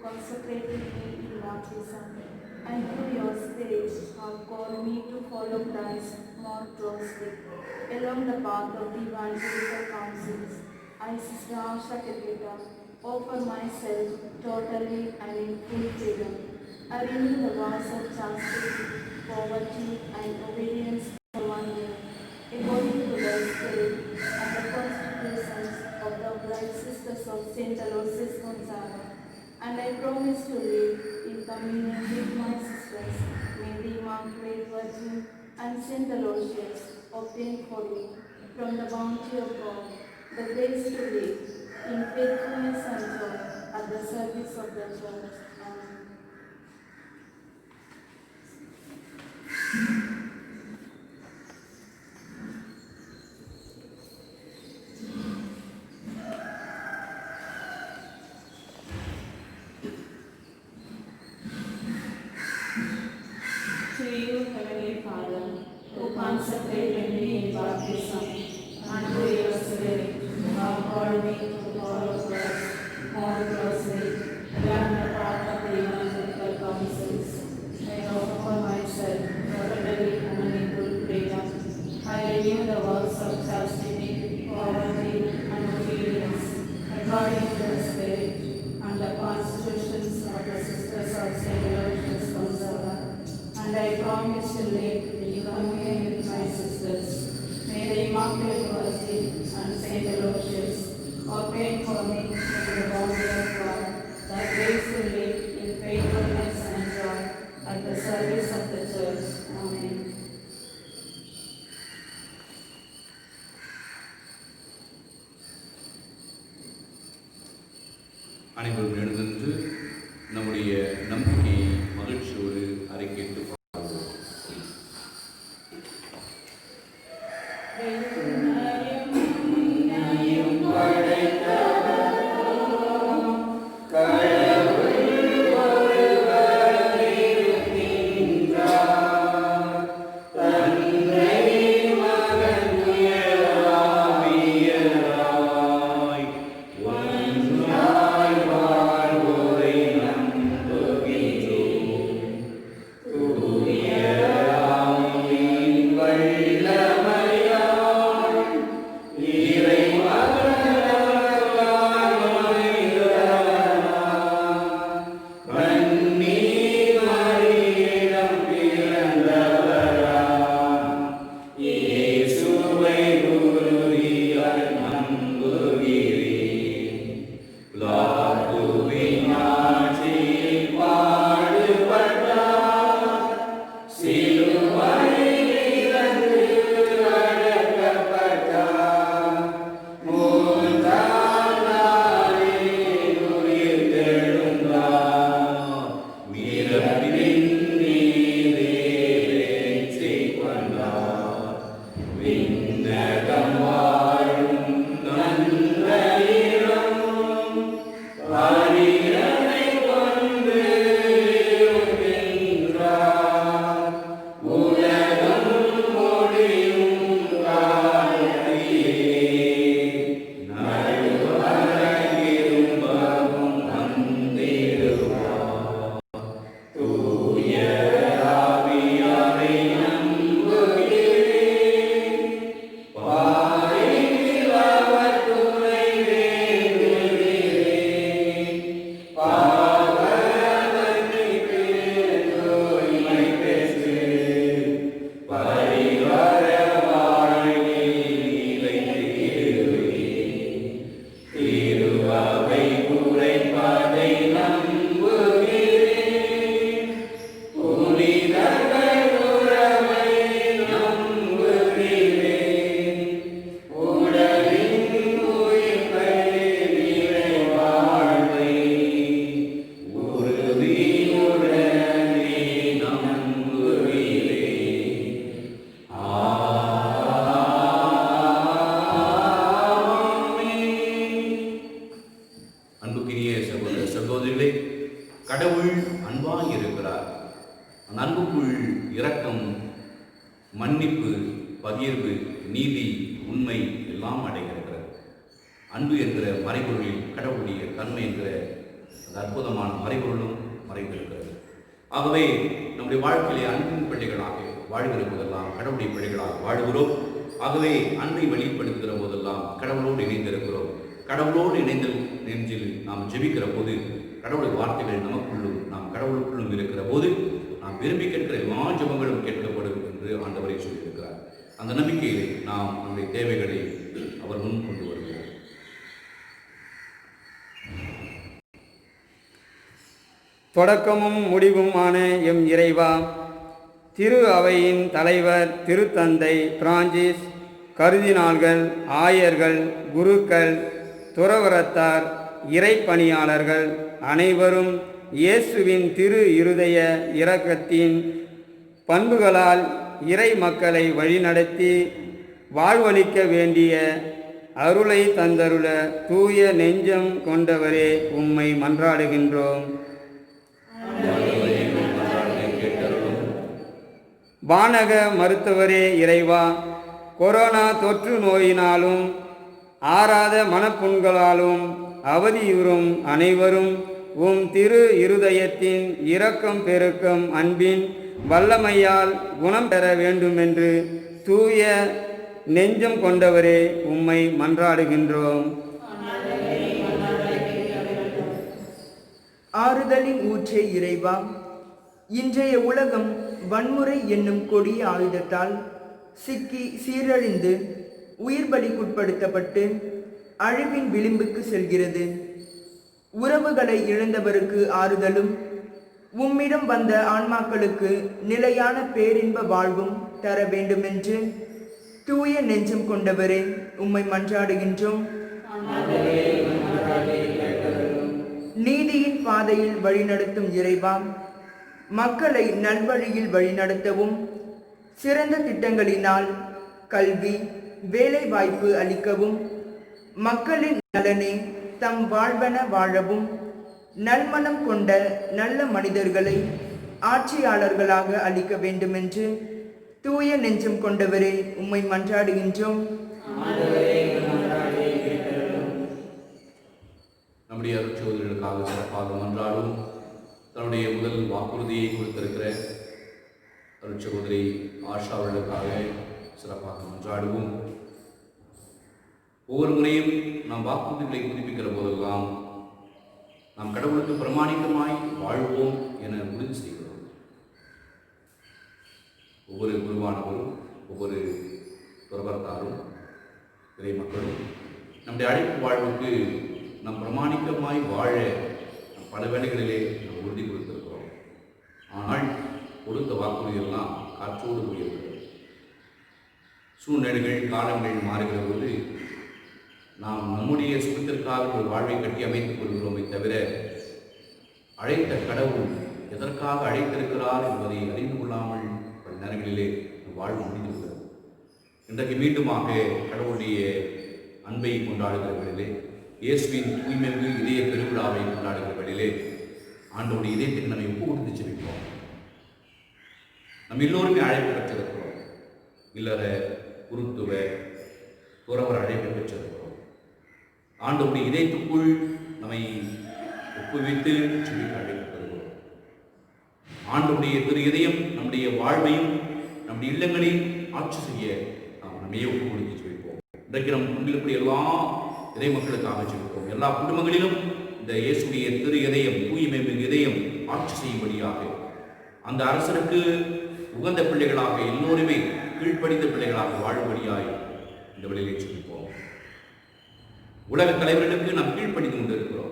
Consecrated me in baptism, and through your Spirit have called me to follow Christ more closely along the path of the evangelical counsels. I, Sister Asha Keketa, offer myself totally and in full freedom. I renew the vows of chastity poverty, and obedience for 1 year, according to the Spirit and the constitutions of the Bright Sisters of St. Aloysius Gonzaga. And I promise to live in communion with my sisters. May the Immaculate Virgin and St. Aloysius obtain for me, from the bounty of God, the grace to live in faithfulness and joy at the service of the Church. Amen. To you, Heavenly Father, who consecrated me in baptism, and through your Spirit, have called me to follow Christ more closely, learn the path of the evangelical counsels. I offer myself totally and unequal freedom. I renew the works of chastity, poverty, and obedience, according to the Spirit, and the constitutions of the Sisters of St. Aloysius Gonzaga. And I promise to live in communion with my sisters. May the Immaculate Virgin and St. Aloysius obtain for me in the bounty of God the grace to live in faithfulness and joy at the service of the Church. Amen. அனைவரும் எழுந்து நம்முடைய நம்பிக்கையை மகிழ்ச்சியோடு அறிக்கையிட்டு பாடுவோம். கடவுள் அன்பாய் இருக்கிறார். அந்த அன்புக்குள் இரக்கம், மன்னிப்பு, பகிர்வு, நீதி, உண்மை எல்லாம் அடங்கியிருக்கிறது. அன்பு என்கிற மறைபொருளில் கடவுளுடைய தன்மை என்கிற அந்த அற்புதமான மறைபொருளும் மறைந்திருக்கிறது. ஆகவே நம்முடைய வாழ்க்கையிலே அன்பின் பிள்ளைகளாக வாழ்கிற போதெல்லாம் கடவுளுடைய பிள்ளைகளாக வாழ்கிறோம். ஆகவே அன்பை வெளிப்படுத்துகிற போதெல்லாம் கடவுளோடு இணைந்திருக்கிறோம். கடவுளோடு இணைந்த நெஞ்சில் நாம் ஜெபிக்கிற போது கடவுளுடைய வார்த்தைகள் நமக்குள்ளும் நாம் கடவுளுக்குள்ளும் இருக்கிற போது நாம் விரும்பி கேட்கிற எல்லா ஜெபங்களும் கேட்கப்படும் என்று ஆண்டவரை சொல்லியிருக்கிறார். அந்த நம்பிக்கையிலே நாம் நம்முடைய தேவைகளை அவர் முன் கொண்டு வருகிறோம். தொடக்கமும் முடிவுமான எம் இறைவா, திரு அவையின் தலைவர் திருத்தந்தை பிரான்சிஸ், கருதினாள்கள், ஆயர்கள், குருக்கள், துறவரத்தார், இறைப்பணியாளர்கள் அனைவரும் இயேசுவின் திரு இருதய இரக்கத்தின் பண்புகளால் இறை மக்களை வழிநடத்தி வாழ்வளிக்க வேண்டிய அருளை தந்தருள தூய நெஞ்சம் கொண்டவரே உம்மை மன்றாடுகின்றோம். வானக மருத்துவரே இறைவா, கொரோனா தொற்று நோயினாலும் ஆறாத மனப்புண்களாலும் அவதியுறும் அனைவரும் உம் திரு இருதயத்தின் இரக்கம் பெருக்கம் அன்பின் வல்லமையால் குணம் பெற வேண்டுமென்று தூய நெஞ்சம் கொண்டவரே உம்மை மன்றாடுகின்றோம். ஆறுதலின் ஊற்றே இறைவா, இன்றைய உலகம் வன்முறை என்னும் கொடிய ஆயுதத்தால் சிக்கி சீரழிந்து உயிர் பலிக்குட்படுத்தப்பட்டு அழிவின் விளிம்புக்கு செல்கிறது. உறவுகளை இழந்தவருக்கு ஆறுதலும், உம்மிடம் வந்த ஆன்மாக்களுக்கு நிலையான பேரின்ப வாழ்வும் தர வேண்டுமென்று தூய நெஞ்சம் கொண்டவரே உம்மை மன்றாடுகின்றோம். நீதியின் பாதையில் வழிநடத்தும் இறைவா, மக்களை நல்வழியில் வழிநடத்தவும் சிறந்த திட்டங்களினால் கல்வி வேலை வாய்ப்பு அளிக்கவும் மக்களின் நலனே தம் வாழ்வன வாழவும் நல்மனம் கொண்ட நல்ல மனிதர்களை ஆட்சியாளர்களாக அளிக்க வேண்டுமென்று தூய நெஞ்சம் கொண்டவரே உம்மை மன்றாடுகின்றோம். நம்முடைய அருட்சகோதரர்களுக்காக சிறப்பாக மன்றாடும் தன்னுடைய முதல் வாக்குறுதியை கொடுத்திருக்கிற அருட்சகோதரி ஆஷாவர்களுக்காக சிறப்பாக மன்றாடுவோம். ஒவ்வொரு முறையும் நாம் வாக்குறுதிகளை புதுப்பிக்கிற போதெல்லாம் நாம் கடவுளுக்கு பிரமாணிக்கமாய் வாழ்வோம் என உறுதி செய்கிறோம். ஒவ்வொரு குருவானவரும் ஒவ்வொரு துறவரத்தாரும் இறை மக்களும் நம்முடைய அழைப்பு வாழ்வுக்கு நாம் பிரமாணிக்கமாய் வாழ பல வேளைகளிலே நாம் உறுதி கொடுத்திருக்கிறோம். ஆனால் கொடுத்த வாக்குறுதியெல்லாம் காற்றோடு போயிருக்கிறது. சூழ்நிலைகள் காலங்கள் மாறுகிற போது நாம் நம்முடைய சுகத்திற்காக ஒரு வாழ்வை கட்டி அமைத்துக் கொள்கிறோமே தவிர அழைத்த கடவுள் எதற்காக அழைத்திருக்கிறார் என்பதை அறிந்து கொள்ளாமல் பல நேரங்களிலே வாழ்வு முடிந்திருக்கிறது. இன்றைக்கு மீண்டுமாக கடவுளுடைய அன்பை கொண்டாடுகிற வேளையிலே, இயேசுவின் தூய்மைக்கு இதய பெருவிழாவை கொண்டாடுகிற வேளையிலே ஆண்டவருடைய இதயத்தை நம்மை ஒப்பு கொடுத்து செபிப்போம். நம்ம எல்லோருமே அழைப்பு பெற்றிருக்கிறோம். இல்லற குருத்துவ துறவர அழைப்பு பெற்றிருக்கிறோம். ஆண்டவருடைய இதயத்துக்குள் நம்மை ஒப்புவித்து செபிக்க அழைக்கப்படுகிறோம். ஆண்டவருடைய திரு இதயம் நம்முடைய வாழ்வையும் நம்முடைய இல்லங்களையும் ஆட்சி செய்ய நாம் நம்மையே ஒப்பு கொடுத்து செபிப்போம். இன்றைக்கு நம் குடும்பத்தில் எல்லா இறை மக்களுக்காக செபிப்போம். எல்லா குடும்பங்களிலும் இந்த இயேசுடைய திரு இதயம் தூய்மை இதயம் ஆட்சி செய்யும்படியாக, அந்த அரசருக்கு உகந்த பிள்ளைகளாக எல்லோருமே கீழ்ப்படிந்த பிள்ளைகளாக வாழும்படியாய் இந்த வழியிலே செபிப்போம். உலகத் தலைவர்களுக்கு நாம் கீழ்ப்படிந்து கொண்டிருக்கிறோம்.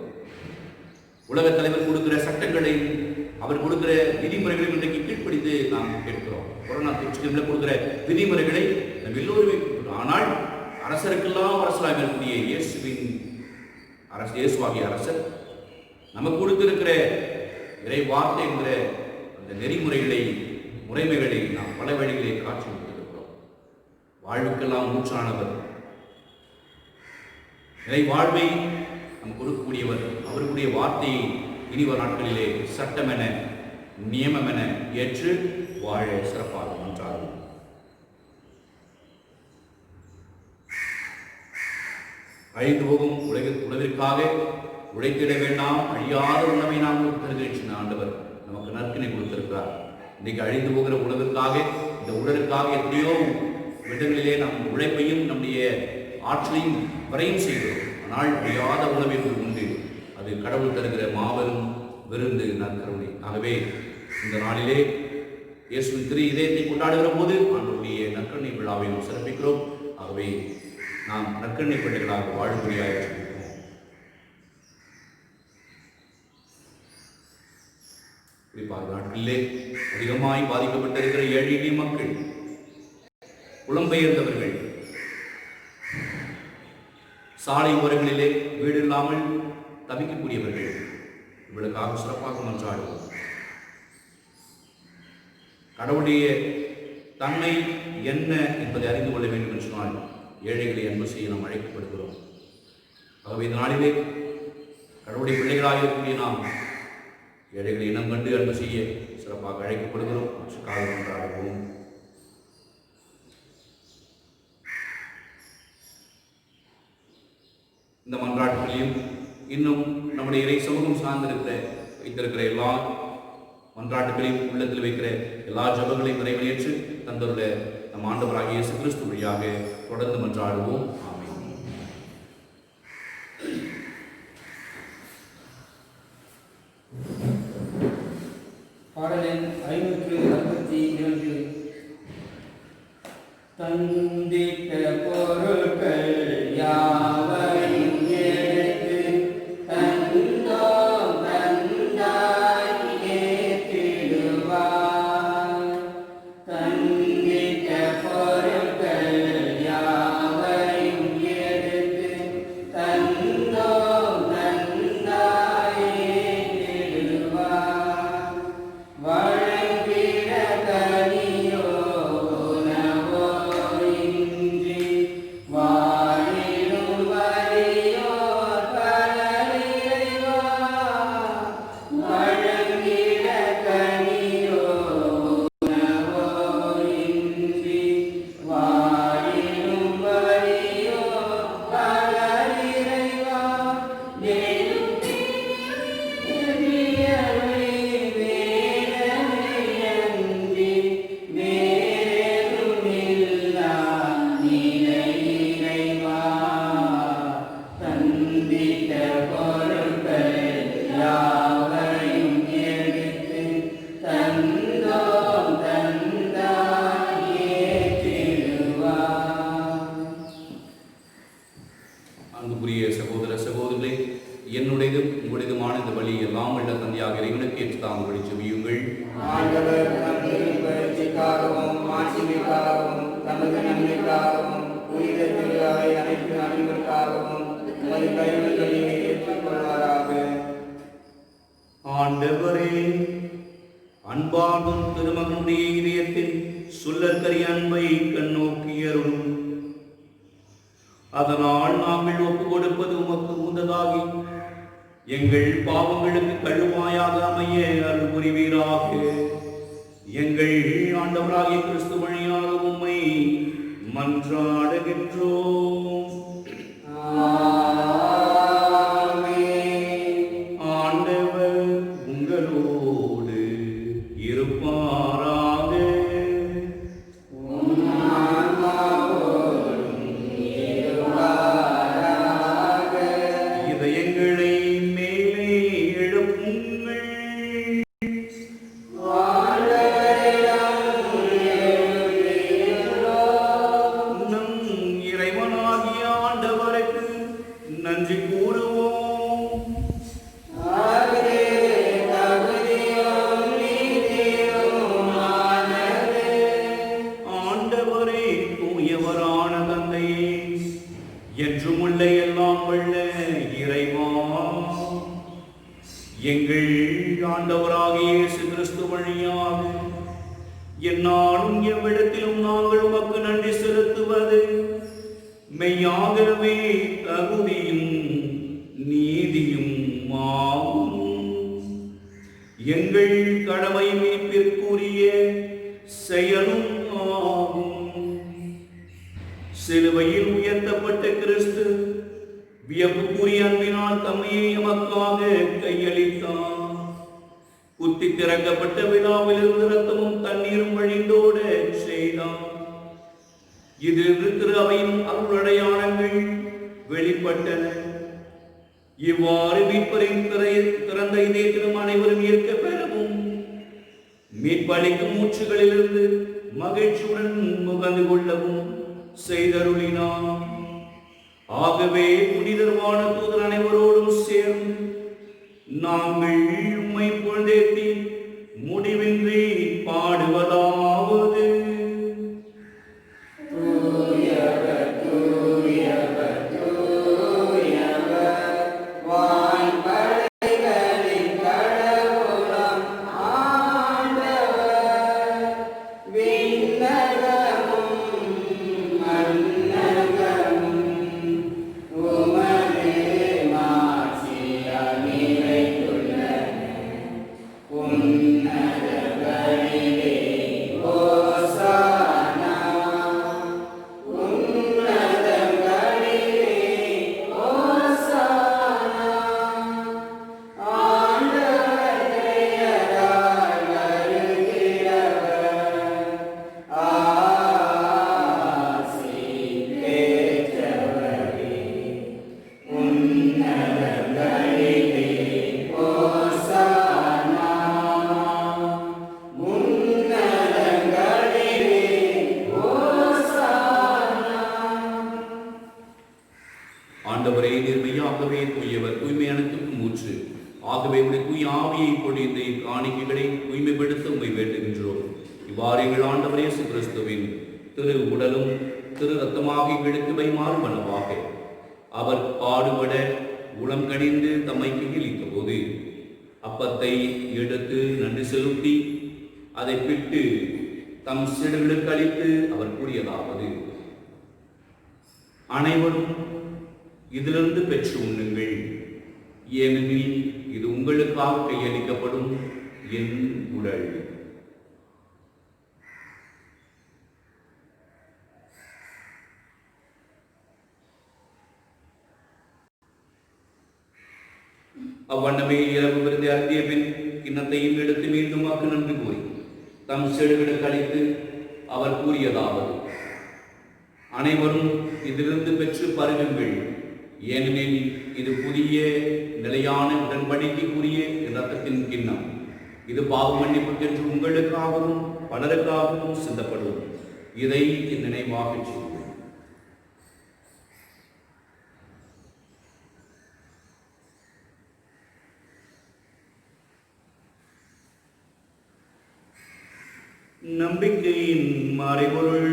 உலகத் தலைவர் கொடுக்கிற சட்டங்களை, அவர் கொடுக்கிற விதிமுறைகளையும் இன்றைக்கு கீழ்ப்படிந்து நாம் கேட்கிறோம். கொரோனா தொற்றுகளில் கொடுக்கிற விதிமுறைகளை நாம் எல்லோருமே, ஆனால் அரசருக்கெல்லாம் அரசராக இருக்கக்கூடிய இயேசுவின் அரசு, இயேசுவாகிய அரசர் நமக்கு கொடுத்திருக்கிற இறை வார்த்தை என்கிற அந்த நெறிமுறைகளை முறைமைகளை நாம் பல வழிகளை காட்சி கொடுத்திருக்கிறோம். வாழ்வுக்கெல்லாம் மூச்சானவர், இறை வாழ்வை நாம் கொடுக்கக்கூடியவர், அவர்களுடைய வார்த்தையை இனிவரும் நாட்களிலே சட்டமென நியமமென ஏற்று வாழ சிறப்பாக மன்றாடுவோம். அழிந்து போகும் உலகிற்காக உழைத்திட வேண்டாம், அழியாத உணவை நாம் தருகின்ற ஆண்டவர் நமக்கு நற்கினை கொடுத்திருக்கிறார். இன்றைக்கு அழிந்து போகிற உலகிற்காக, இந்த உடலுக்காக எத்தனையோ இடங்களிலே நம் உழைப்பையும் நம்முடைய ஆற்றலையும் வரையும் செய்கிறோம். ஆனால் அழியாத உணவு என்று உண்டு. அது கடவுள் தருகிற மாபெரும் விருந்து நற்கருணை. ஆகவே இந்த நாளிலே இயேசுவின் திரு இதயத்தை கொண்டாடுகிற போது ஆண்டவருடைய நற்கருணை விழாவை நாம் சிறப்பிக்கிறோம். ஆகவே நாம் நற்கருணை பிள்ளைகளாக வாழ்வுரியாக இருக்கிறோம். குறிப்பாக நாட்டிலே அதிகமாய் பாதிக்கப்பட்டிருக்கிற ஏழை எளிய மக்கள், புலம்பெயர்ந்தவர்கள், சாலை ஓரங்களிலே வீடு இல்லாமல் தவிக்கக்கூடியவர்கள், இவர்களுக்காக சிறப்பாக மன்றாடுவோம். கடவுளுடைய தன்மை என்ன என்பதை அறிந்து கொள்ள வேண்டும் என்று சொன்னால் ஏழைகளை அன்பு செய்ய நாம் அழைக்கப்படுகிறோம். ஆகவே இந்த நாளிலே கடவுளுடைய பிள்ளைகளாக இருக்கக்கூடிய நாம் ஏழைகளை இனம் கண்டு அன்பு செய்ய சிறப்பாக அழைக்கப்படுகிறோம். கொண்டாடுவோம். இந்த மன்றாட்டுகளையும் இன்னும் நம்முடைய இறை சமூகம் வைத்திருக்கிற எல்லா மன்றாட்டுகளையும் உள்ளத்தில் வைக்கிற எல்லா ஜபங்களையும் நிறைவேற்று தந்தருடைய நம் ஆண்டவராகிய இயேசு கிறிஸ்து வழியாக தொடர்ந்து மன்றாடுவோம். ஆமென். பாடலின் 562 தந்திட்ட பொருட்கள் யாவையும் எடுத்து தந்தோம் தந்தாய் ஏற்றிடுவார். தந்திட்ட பொருட்கள் யாவையும் எடுத்து தந்தோம் தந்தாய் ஏற்றிடுவார். வழங்கிட கனியோ உணவோ இன்றி வாழிடும் வலியோர் பலரிறைவா. வழங்கிட கனியோ உணவோ இன்றி வாழிடும் வலியோர் பலரிறைவா. மேலும் பெரியவை வேதனையன்றி வேறேதும் இல்லா நிலை இறைவா. தந்திட்ட பொருட்கள் யாவையும் எடுத்து தந்தோம் தந்தாய் ஏற்றிடுவார். அன்புக்குரிய சகோதர சகோதரர்களே, என்னுடையதும் உங்களுடையதுமான இந்த வழி எல்லாம் உள்ள தந்தையாக இறைவனுக்கு ஏற்று தாம் வழி செவியுங்கள். ஆண்டவர் தம் திருப்பெயர்ச்சிக்காகவும் மாட்சிமைக்காகவும் தமது நன்மைக்காகவும் புனித திரு அவை அனைத்து அனைவருக்காகவும் உமது கைவிடுதலை ஏற்றுக்கொள்வாராக. ஆண்டவரே, அன்பாகும் திருமகனுடைய இதயத்தின் சொல்லற்கரிய அன்பை கண்ணோக்கியரும் அதனால் நாங்கள் ஒப்பு கொடுப்பது உமக்கு உந்ததாகி எங்கள் பாவங்களுக்கு கழுவாயாக அமைய அருள் புரிவீராக. எங்கள் ஆண்டவராகிய கிறிஸ்து வழியாக உம்மை மன்றாடுகின்றோம். ஆண்டவர் உங்களோடு இருப்பாராக. இதயங்களை மேலே எழுப்புங்கள். நம் இறைவனாகிய ஆண்டவருக்கு நன்றி கூறுவோம். ஆண்டவரே, தூயவரான தந்தையே, என்றும் உள்ள எல்லாம் வல்ல இறைவா, எங்கள் ஆண்டவராகிய இயேசு கிறிஸ்து வழியாக என்னாலும் எவ்விடத்திலும் நாங்கள் உமக்கு நன்றி செலுத்துவது மெய்யாகவே தகுதியும் நீதியும் ஆகும். எங்கள் கடமை மீட்பிற்குரிய செயலும் ஆகும். சிலுவையில் உயர்த்தப்பட்ட கிறிஸ்து வியப்புக்குரிய அன்பினால் தம்மையே எமக்காக கையளித்தார். குத்தி திறக்கப்பட்ட விழாவிலிருந்து ரத்தமும் தண்ணீரும் வழிந்தோட செய்தார். இது திரு அவையின் அருளடையாளங்கள் வெளிப்பட்டன. இவ்வாறு மீட்பரின் திறந்த இதயத்திலும் அனைவரும் ஏற்க பெறவும் மீட்பளிக்கும் மூச்சுகளிலிருந்து மகிழ்ச்சியுடன் முகந்து கொள்ளவும் செய்தருளினார். ஆகவே புனிதர்வான தூதர் அனைவரோடும் சேர்ந்து நாங்கள் உம்மை புகழ்ந்தேத்தி முடிவின்றி பாடுவதாவது: ஆண்டவரே, நிர்மையாகவே தூயவர், தூய்மையானத்துக்கு மூச்சு. ஆகவே உடைய தூய ஆவியை பொழிந்து காணிக்கைகளை தூய்மைப்படுத்த உம்மை வேண்டுகின்றோம். இவ்வாறு எங்கள் ஆண்டவர் இயேசு கிறிஸ்துவின் திரு உடலும் திரு ரத்தமாக எங்களுக்கு வைமாறுவனவாக அவர் பாடுபட உளம் கனிந்து தம்மை கையளித்த போது அப்பத்தை எடுத்து நன்றி செலுத்தி அதை பிட்டு தம் சீடர்களுக்கு அளித்து அவர் கூறியதாவது: அனைவரும் இதிலிருந்து பெற்று உண்ணுங்கள், ஏனெனில் இது உங்களுக்காக கையளிக்கப்படும் என் உடல். அவ்வண்ணமே இரவு விருந்தை அருந்திய பின் கிண்ணத்தையும் எடுத்து மீண்டும் வாக்கு நன்றி கூறி தம் சீடர்களுக்கு அளித்து அவர் கூறியதாவது: அனைவரும் இதிலிருந்து பெற்று பருகுங்கள், ஏனெனில் இது புதிய நிலையான உடன்படிக்கைக்குரிய இரத்தத்தின் கிண்ணம். இது பாவ மன்னிப்புக்கென்று உங்களுக்காகவும் பலருக்காகவும் சிந்தப்படும். இதை நினைவாக செய்வோம். நம்பிக்கையின் மறைபொருள்.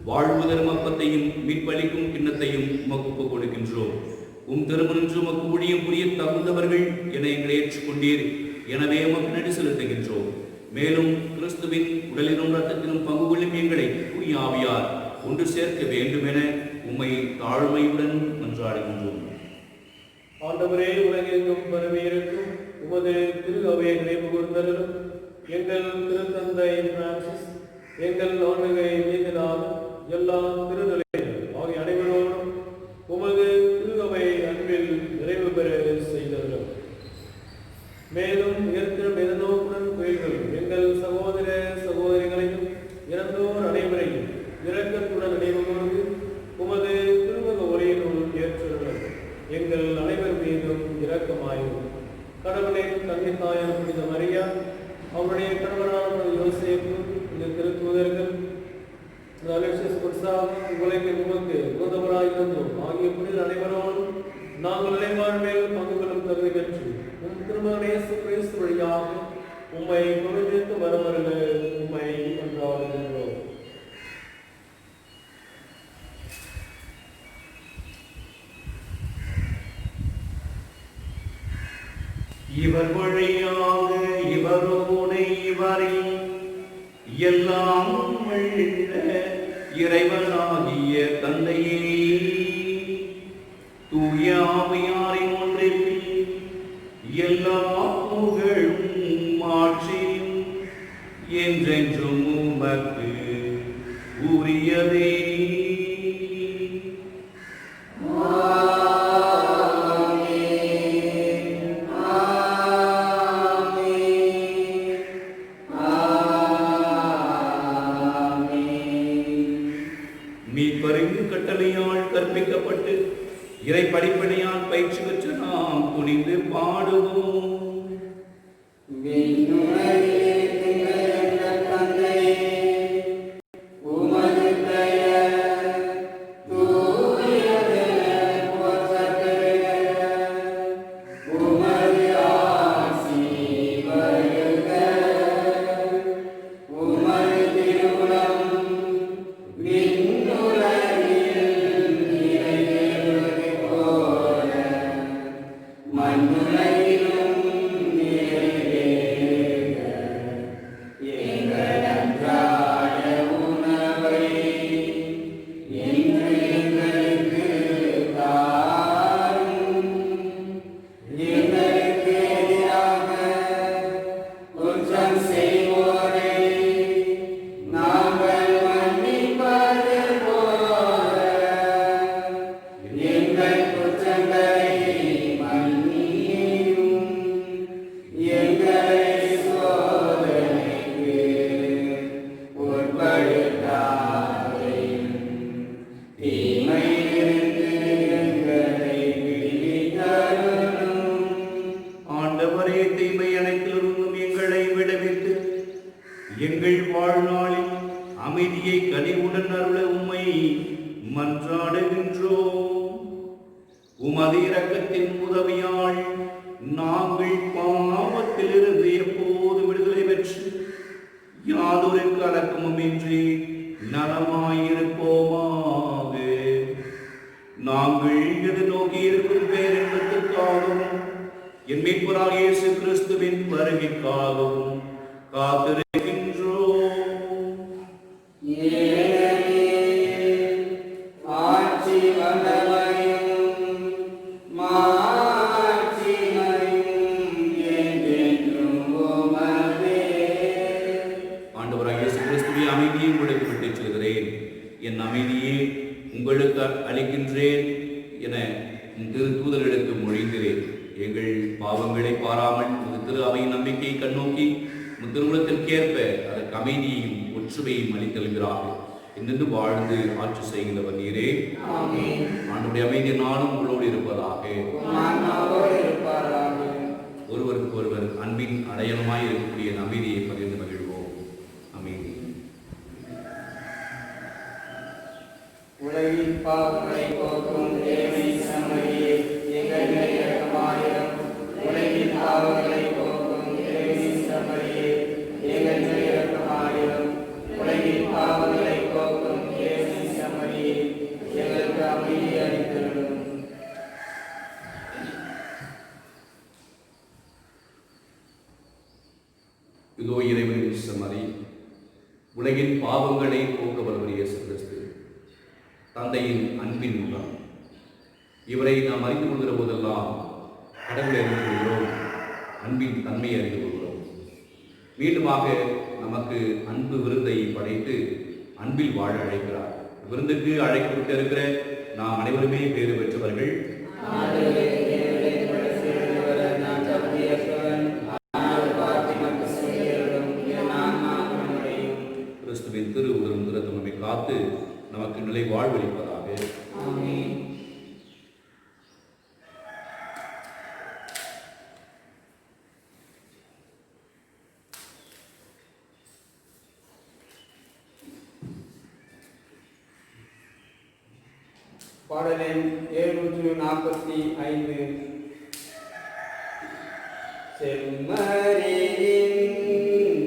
வாழ்வுதரும் அப்பத்தையும் மீட்பளிக்கும் கிண்ணத்தையும் உமக்கு ஒப்புக் கொடுக்கின்றோம். திருமணன்று உமக்கு ஊழியம் புரிய தகுந்தவர்கள் என எங்களை ஏற்றுக்கொண்டீர். எனவே உமக்கு நன்றி செலுத்துகின்றோம். மேலும் கிறிஸ்துவின் உடலிலும் இரத்தத்திலும் பங்கு கொள்ளும் எங்களை தூய ஆவியார் ஒன்று சேர்க்க வேண்டும் என உம்மை தாழ்மையுடன் மன்றாடுகின்றோம். ஆண்டவரே, உலகெங்கும் பரவியிருக்கும் உமது திரு அவைகளை புகழ்ந்தருளும். எங்கள் திருத்தந்தை பிரான்சிஸ், எங்கள் ஆண்டுகை நீதினால் எல்லா திருநிலைகள் ஆகிய அனைவரோடும் உமது திருவை அன்பில் நிறைவு பெற செய்தருளும். மேலும் உயர்த்திடும் எதிர்நோக்குடன் கோயில்கள் எங்கள் சகோதர சகோதரிகளையும் இறந்தோர் அனைவரையும் இரக்கத்துடன் நினைவு கூர்ந்து உமது திருமுக உரையினுள் ஏற்றுள்ளது. எங்கள் அனைவர் மீதும் இரக்கமாயும். கடவுளின் கன்னித்தாயார் புனித மரியா, அவருடைய கணவரான யோசேப்பு, இந்த திருத்தூதர்கள், உலகில் உமக்கு உகந்தவராயிருந்தோம் ஆகிய புனித அனைவரோடும் நாங்கள் நிலைவாழ்வில் பங்கு கொள்ளும் தகுதி பெற்று உம் திருமகன் இயேசு கிறிஸ்து வழியாக உம்மை பொருளித்து வரமருள உம்மை கொண்டாடுகின்றோம். இவர் வழியாக இவரோடு இவரில் எல்லாம் உள்ள இறைவனாகிய தந்தையே, தூய ஆவியானவரே, இறை படிப்படியால் பயிற்சி பெற்று நாம் துணிந்து பாடுவோம். எங்கள் வாழ்நாளில் அமைதியை கனிவுடன் அருள உம்மை மன்றாடுகின்றோம். உமது இரக்கத்தின் உதவியால் நாங்கள் பாவத்திலிருந்து எப்போது விடுதலை பெற்று யாதொரு கலக்கமும் இன்றி நலமாயிருப்போமாக. நாங்கள் எதிர்நோக்கி இருக்கும் பேரின்பத்திற்காகவும் என் மீட்பராகிய இயேசு கிறிஸ்துவின் வருகைக்காகவும் காத்திருக்கின்றோம். ஆட்சி வந்தமையும் மாட்சிமையும் என்றென்றும் உமதே. ஆண்டவராகிய இயேசு கிறிஸ்துவின் அமைதியை உங்களுக்கு விட்டுச் செல்கிறேன், என் அமைதியை உங்களுக்கு அளிக்கின்றேன் என திரு தூதர்களுக்கு மொழிகிறேன். எங்கள் பாவங்களை பாராமல் திரு அவையின் நம்பிக்கையை கண்ணோக்கி திருவுளத்திற்கேற்ப அதற்கு அமைதியையும் ஒற்றுமையும் அளித்தல்கிறாக என்று வாழ்ந்து ஆட்சி செய்கிறவர் நீரே. ஆண்டுடைய அமைதி நானும் உங்களோடு இருப்பதாக. ஒருவருக்கு ஒருவர் அன்பின் அடையாளமாய் இருக்கக்கூடிய அமைதியை பகிர்ந்து மகிழ்வோம். அமைதி. உலகின் பாவங்களை போக்கும் தேவை சமரியே எங்கள் மேல் இரக்கமாயிரும். உலகின் பாவங்களை போக்கும் தேவை சமரியே எங்கள் மேல் இரக்கமாயிரும். உலகின் பாவங்களை போக்கும் தேவை சமரியே எங்களுக்கு அமைதி அளித்தருளும். இதோ இறைவனின் சமரி, உலகின் பாவங்களை போக்க வல்லவர் இயேசு கிறிஸ்து, தந்தையின் அன்பின் முகம். இவரை நாம் அறிந்து கொள்கிற போதெல்லாம் கடவுளை அறிந்து கொள்கிறோம், அன்பின் தன்மையை அறிந்து கொள்கிறோம். மீண்டுமாக நமக்கு அன்பு விருந்தை படைத்து அன்பில் வாழ அழைக்கிறார். விருந்துக்கு அழைக்கப்பட்டு இருக்கிற நாம் அனைவருமே பேறு பெற்றவர்கள். கிறிஸ்துவின் திரு உதரும் திறத்தும் நம்மை காத்து நமக்கு நிலை வாழ்வளிப்பதாக. பாடலின் 745. செம்மறியின்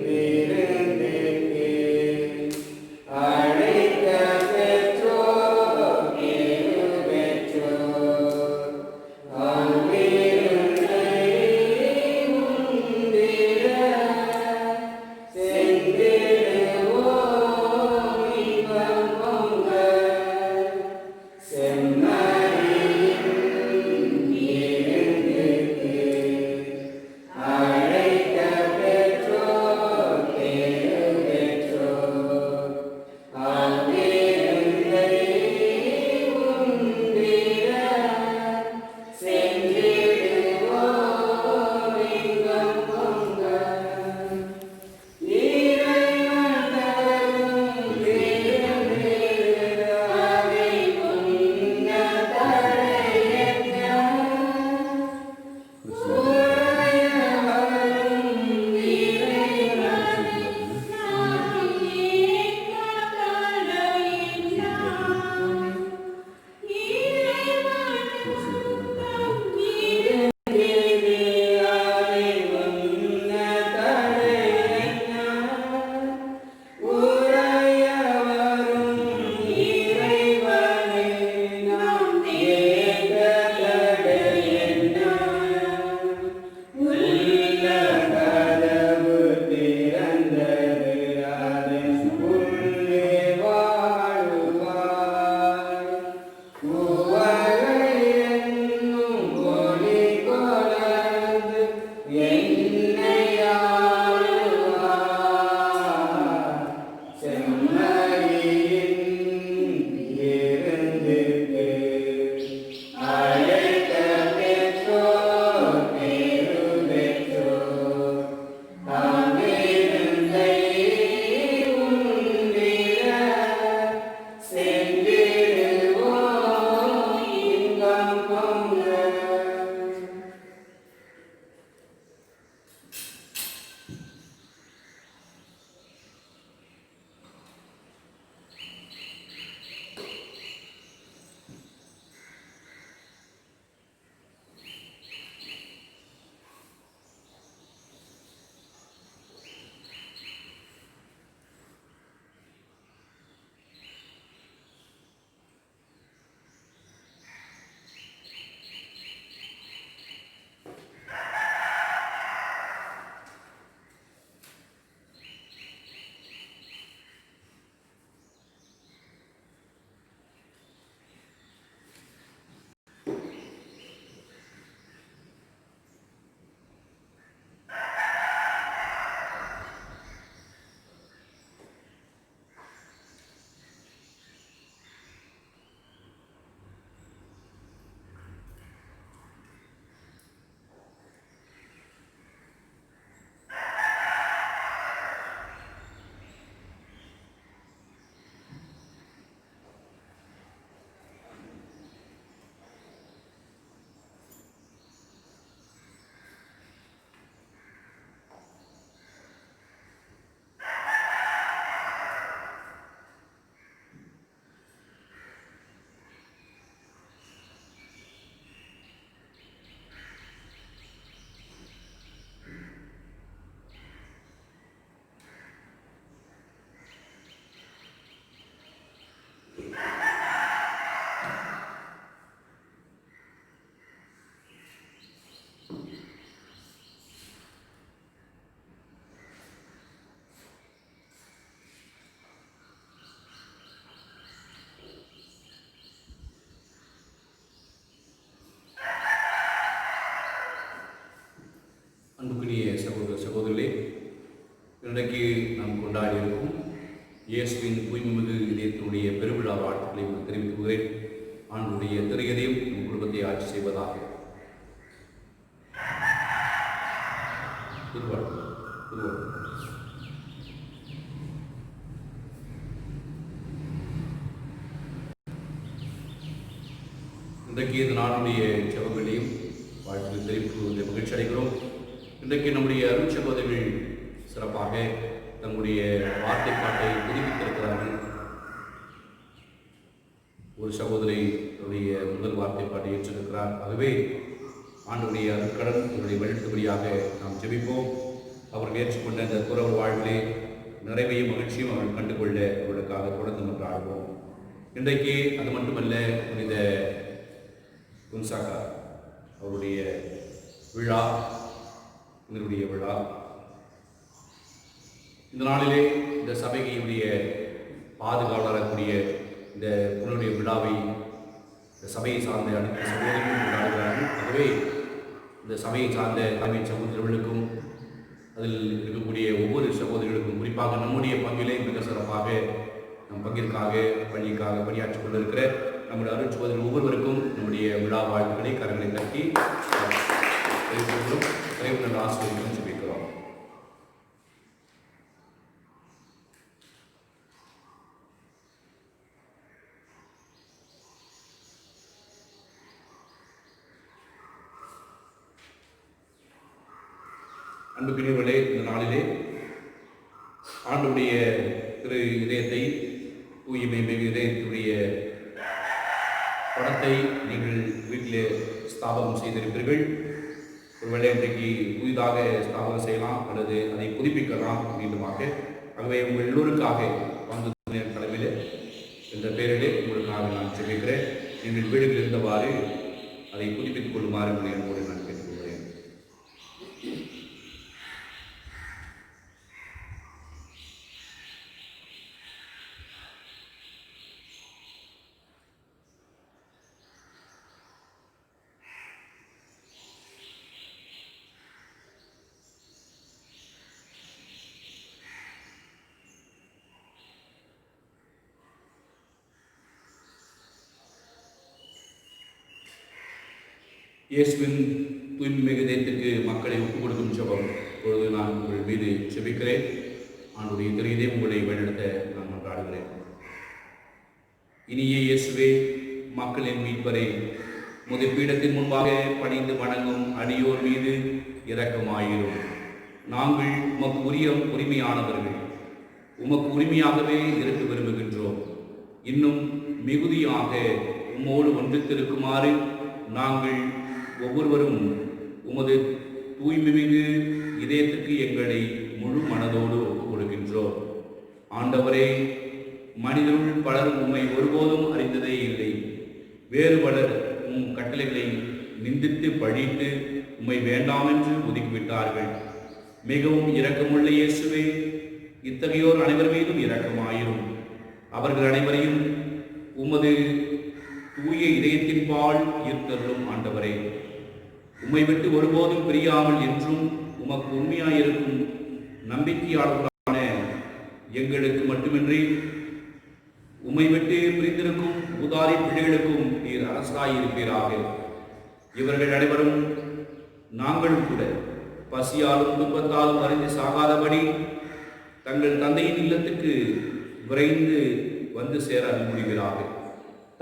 விருந்துக்கு அழைக்க பெற்றோர் பேறு பெற்றோர். அவ்விருந்தை உண்டிட சென்றிடுவோம் இன்பம் பொங்க. செம்மறியின் விருந்துக்கு அழைக்க இன்றைக்கு நாம் கொண்டாடி இருக்கும் இயேசுவின் தூய்மைமிகு இதயத்தினுடைய பெருவிழா வாழ்த்துக்களை தெரிவித்துகிறேன். ஆண்டுடைய திரையதையும் நம் குடும்பத்தை ஆட்சி செய்வதாக. இன்றைக்கு இந்த நாளுடைய செவங்களையும் வாழ்த்து தெரிவித்து மகிழ்ச்சி அடைகிறோம். இன்றைக்கு நம்முடைய அருட்சகோதரிகள் சிறப்பாக தங்களுடைய வார்த்தை பாட்டை புதுப்பித்திருக்கிறார்கள். ஒரு சகோதரி அவருடைய முதல் வார்த்தை பாட்டை ஏற்றிருக்கிறார். ஆகவே ஆண்டுடைய அருட்கடன் இவருடைய வழித்தபடியாக நாம் ஜெபிப்போம். அவர்கள் ஏற்றுக்கொண்ட இந்த துறவு வாழ்விலே நிறைவையும் மகிழ்ச்சியும் அவர்கள் கண்டுகொள்ள அவர்களுக்காக தொடர்ந்து மன்றாடுவோம். இன்றைக்கு அது மட்டுமல்ல, புனித குன்சாகா அவருடைய விழா, இதனுடைய விழா. இந்த நாளிலே இந்த சபையுடைய பாதுகாவலரக்கூடிய இந்த புனருடைய விழாவை இந்த சபையை சார்ந்த அனைத்து சகோதரிகளும் கொண்டாடுகிறார்கள். ஆகவே இந்த சபையை சார்ந்த தலைமை சகோதரர்களுக்கும் அதில் இருக்கக்கூடிய ஒவ்வொரு சகோதரிகளுக்கும், குறிப்பாக நம்முடைய பங்கிலே மிக சிறப்பாக நம் பங்கிற்காக பள்ளிக்காக பணியாற்றிக் கொண்டிருக்கிற நம்முடைய அருட்சகோதரர்கள் ஒவ்வொருவருக்கும் நம்முடைய விழா வாழ்த்துக்களை கரங்களை தட்டி இறைவனது ஆசிரியர்களும் ஜெபிக்கிறோம். அன்புக்குரியவர்களே, இந்த நாளிலே ஆண்டுடைய திரு இதயத்தை, தூய்மை மிகு இதயத்துடைய படத்தை நீங்கள் வீட்டிலே ஸ்தாபனம் செய்திருப்பீர்கள். ஒருவேளை இன்றைக்கு புதிதாக ஸ்தாபனம் செய்யலாம் அல்லது அதை புதுப்பிக்கலாம் மீண்டுமாக. ஆகவே உங்கள் எல்லோருக்காக வந்து தலைமையில் என்ற பெயரிலே உங்களுக்காக நான் ஜெபிக்கிறேன். நீங்கள் வீடுகளில் இருந்தவாறு அதை புதுப்பித்துக் கொள்ளுமாறு என்போடு நான் கேட்டுக்கொள்கிறேன். இயேசுவின் தூய்மை இதயத்துக்கு மக்களை ஒப்புக் கொடுக்கும் ஜெபம் இப்பொழுது நான் உங்கள் மீது ஜெபிக்கிறேன். ஆண்டுடைய தெரியுதே உங்களை வழிநடத்த நான் மன்றாடுகிறேன். இனிய இயேசுவே, மக்களின் மீட்பரே, முது பீடத்தின் முன்பாக பணிந்து வணங்கும் அடியோர் மீது இரக்கமாயிரும். நாங்கள் உமக்கு உரிமையானவர்கள், உமக்கு உரிமையாகவே இருக்க விரும்புகின்றோம். இன்னும் மிகுதியாக உம்மோடு ஒன்றித்திருக்குமாறு நாங்கள் ஒவ்வொருவரும் உமது தூய்மை மிகு இதயத்துக்கு எங்களை முழு மனதோடு ஒப்புக் கொடுக்கின்றோம். ஆண்டவரே, மனிதர்கள் பலரும் உம்மை ஒருபோதும் அறிந்ததே இல்லை. வேறு பலர் உம் கட்டளைகளை நிந்தித்து பழித்து உம்மை வேண்டாம் என்று ஒதுக்கிவிட்டார்கள். மிகவும் இரக்கமுள்ள இயேசுவே, இத்தகையோர் அனைவர் மீதும் இரக்கமாயிரும். அவர்கள் அனைவரையும் உமது தூய இதயத்தின் பால் ஈர்த்தருளும். ஆண்டவரே, உம்மை விட்டு ஒருபோதும் பிரியாமல் என்றும் உமக்கு உண்மையாயிருக்கும் நம்பிக்கையாளர்களான எங்களுக்கு மட்டுமின்றி உம்மை விட்டு பிரிந்திருக்கும் உதாரி பிள்ளைகளுக்கும் நீர் அரசாயிருப்பீராக. இவர்கள் அனைவரும் நாங்களும் கூட பசியாலும் துன்பத்தாலும் அறிந்து சாகாதபடி தங்கள் தந்தையின் இல்லத்துக்கு விரைந்து வந்து சேர அனுமதிக்கிறார்கள்.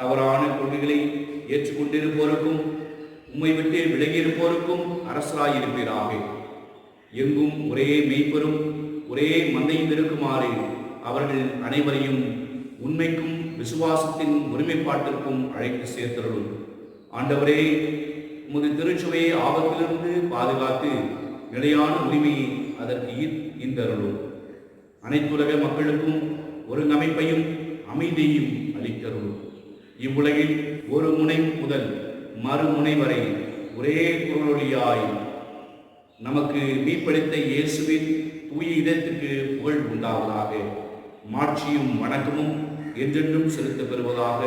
தவறான கொள்கைகளை ஏற்றுக்கொண்டிருப்போருக்கும் உம்மை விட்டு விலகியிருப்போருக்கும் அரசராயிருப்பீராக. எங்கும் ஒரே மெய்ப்பெரும் ஒரே மந்தையும் இருக்குமாறு அவர்கள் அனைவரையும் உண்மைக்கும் விசுவாசத்தின் ஒருமைப்பாட்டிற்கும் அழைத்து சேர்த்தருளும். ஆண்டவரே, உமது திருச்சபையை ஆபத்திலிருந்து பாதுகாத்து நிலையான உரிமையை அதற்கு ஈந்தருளும். அனைத்துலக மக்களுக்கும் ஒருங்கமைப்பையும் அமைதியையும் அளித்தருளும். இவ்வுலகில் ஒரு முனை முதல் மறுமுனை வரை ஒரே குரலொலியாய் நமக்கு மீட்பளித்த இயேசுவின் தூய இதயத்துக்கு புகழ் உண்டாவதாக. மாட்சியும் வணக்கமும் என்றென்றும் செலுத்த பெறுவதாக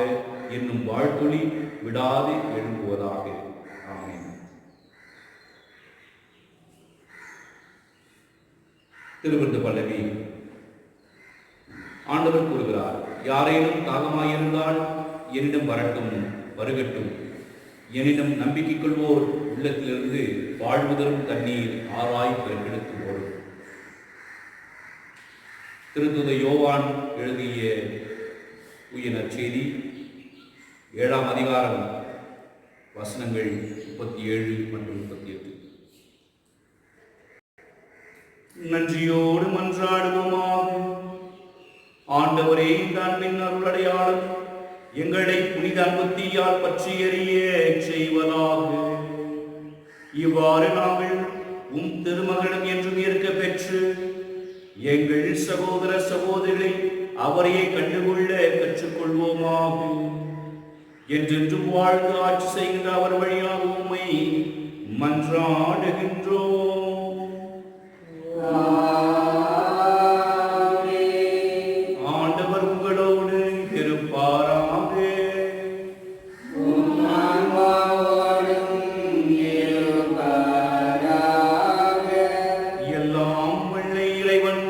என்னும் வாழ்த்தொலி விடாது எழும்புவதாக. ஆமென். திருவிருந்து பல்லவி. ஆண்டவர் கூறுகிறார், யாரேனும் தாகமாயிருந்தால் என்னிடம் வரட்டும், வருகட்டும். எனினும் நம்பிக்கை கொள்வோர் உள்ளத்திலிருந்து வாழ்வு தரும் தண்ணீர் ஆராய் பெருக்கெடுத்து ஓடும். திருத்தூத யோவான் எழுதிய தூய நற்செய்தி 7ஆம் அதிகாரம் வசனங்கள் 37 மற்றும் 38. நன்றியோடு மன்றாடுவோமாக. ஆண்டவரே, இந்த அன்பின் அருளடையாளம் எங்களை புனித அன்புத்தீயால் பற்றி எறிய செய்வதாக. இவ்வாறு நாங்கள் திருமகனும் என்றும் இருக்க பெற்று எங்கள் சகோதர சகோதரிகளை அவரையே கண்டுகொள்ள கற்றுக்கொள்வோமாக. என்றென்றும் வாழ்ந்து ஆட்சி செய்கின்ற அவர் வழியாக உம்மை மன்றாடுகின்றோம். ஆண்டவர் உங்களோடு இருப்பாராக. எல்லாம் வல்ல இறைவன்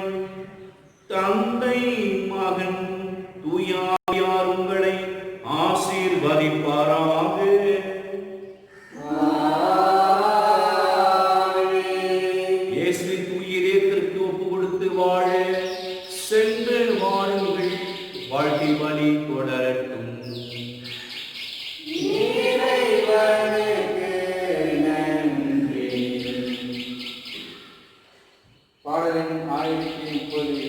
தந்தை, மகன், தூய ஆவியார் உங்களை ஆசீர்வதிப்பாராக. இயேசுவின் தூய இதயத்திற்கு ஒப்பு கொடுத்து வாழ சென்று வாழுங்கள். வாழ்க்கை வழி தொடரட்டும். பாடலின் 1030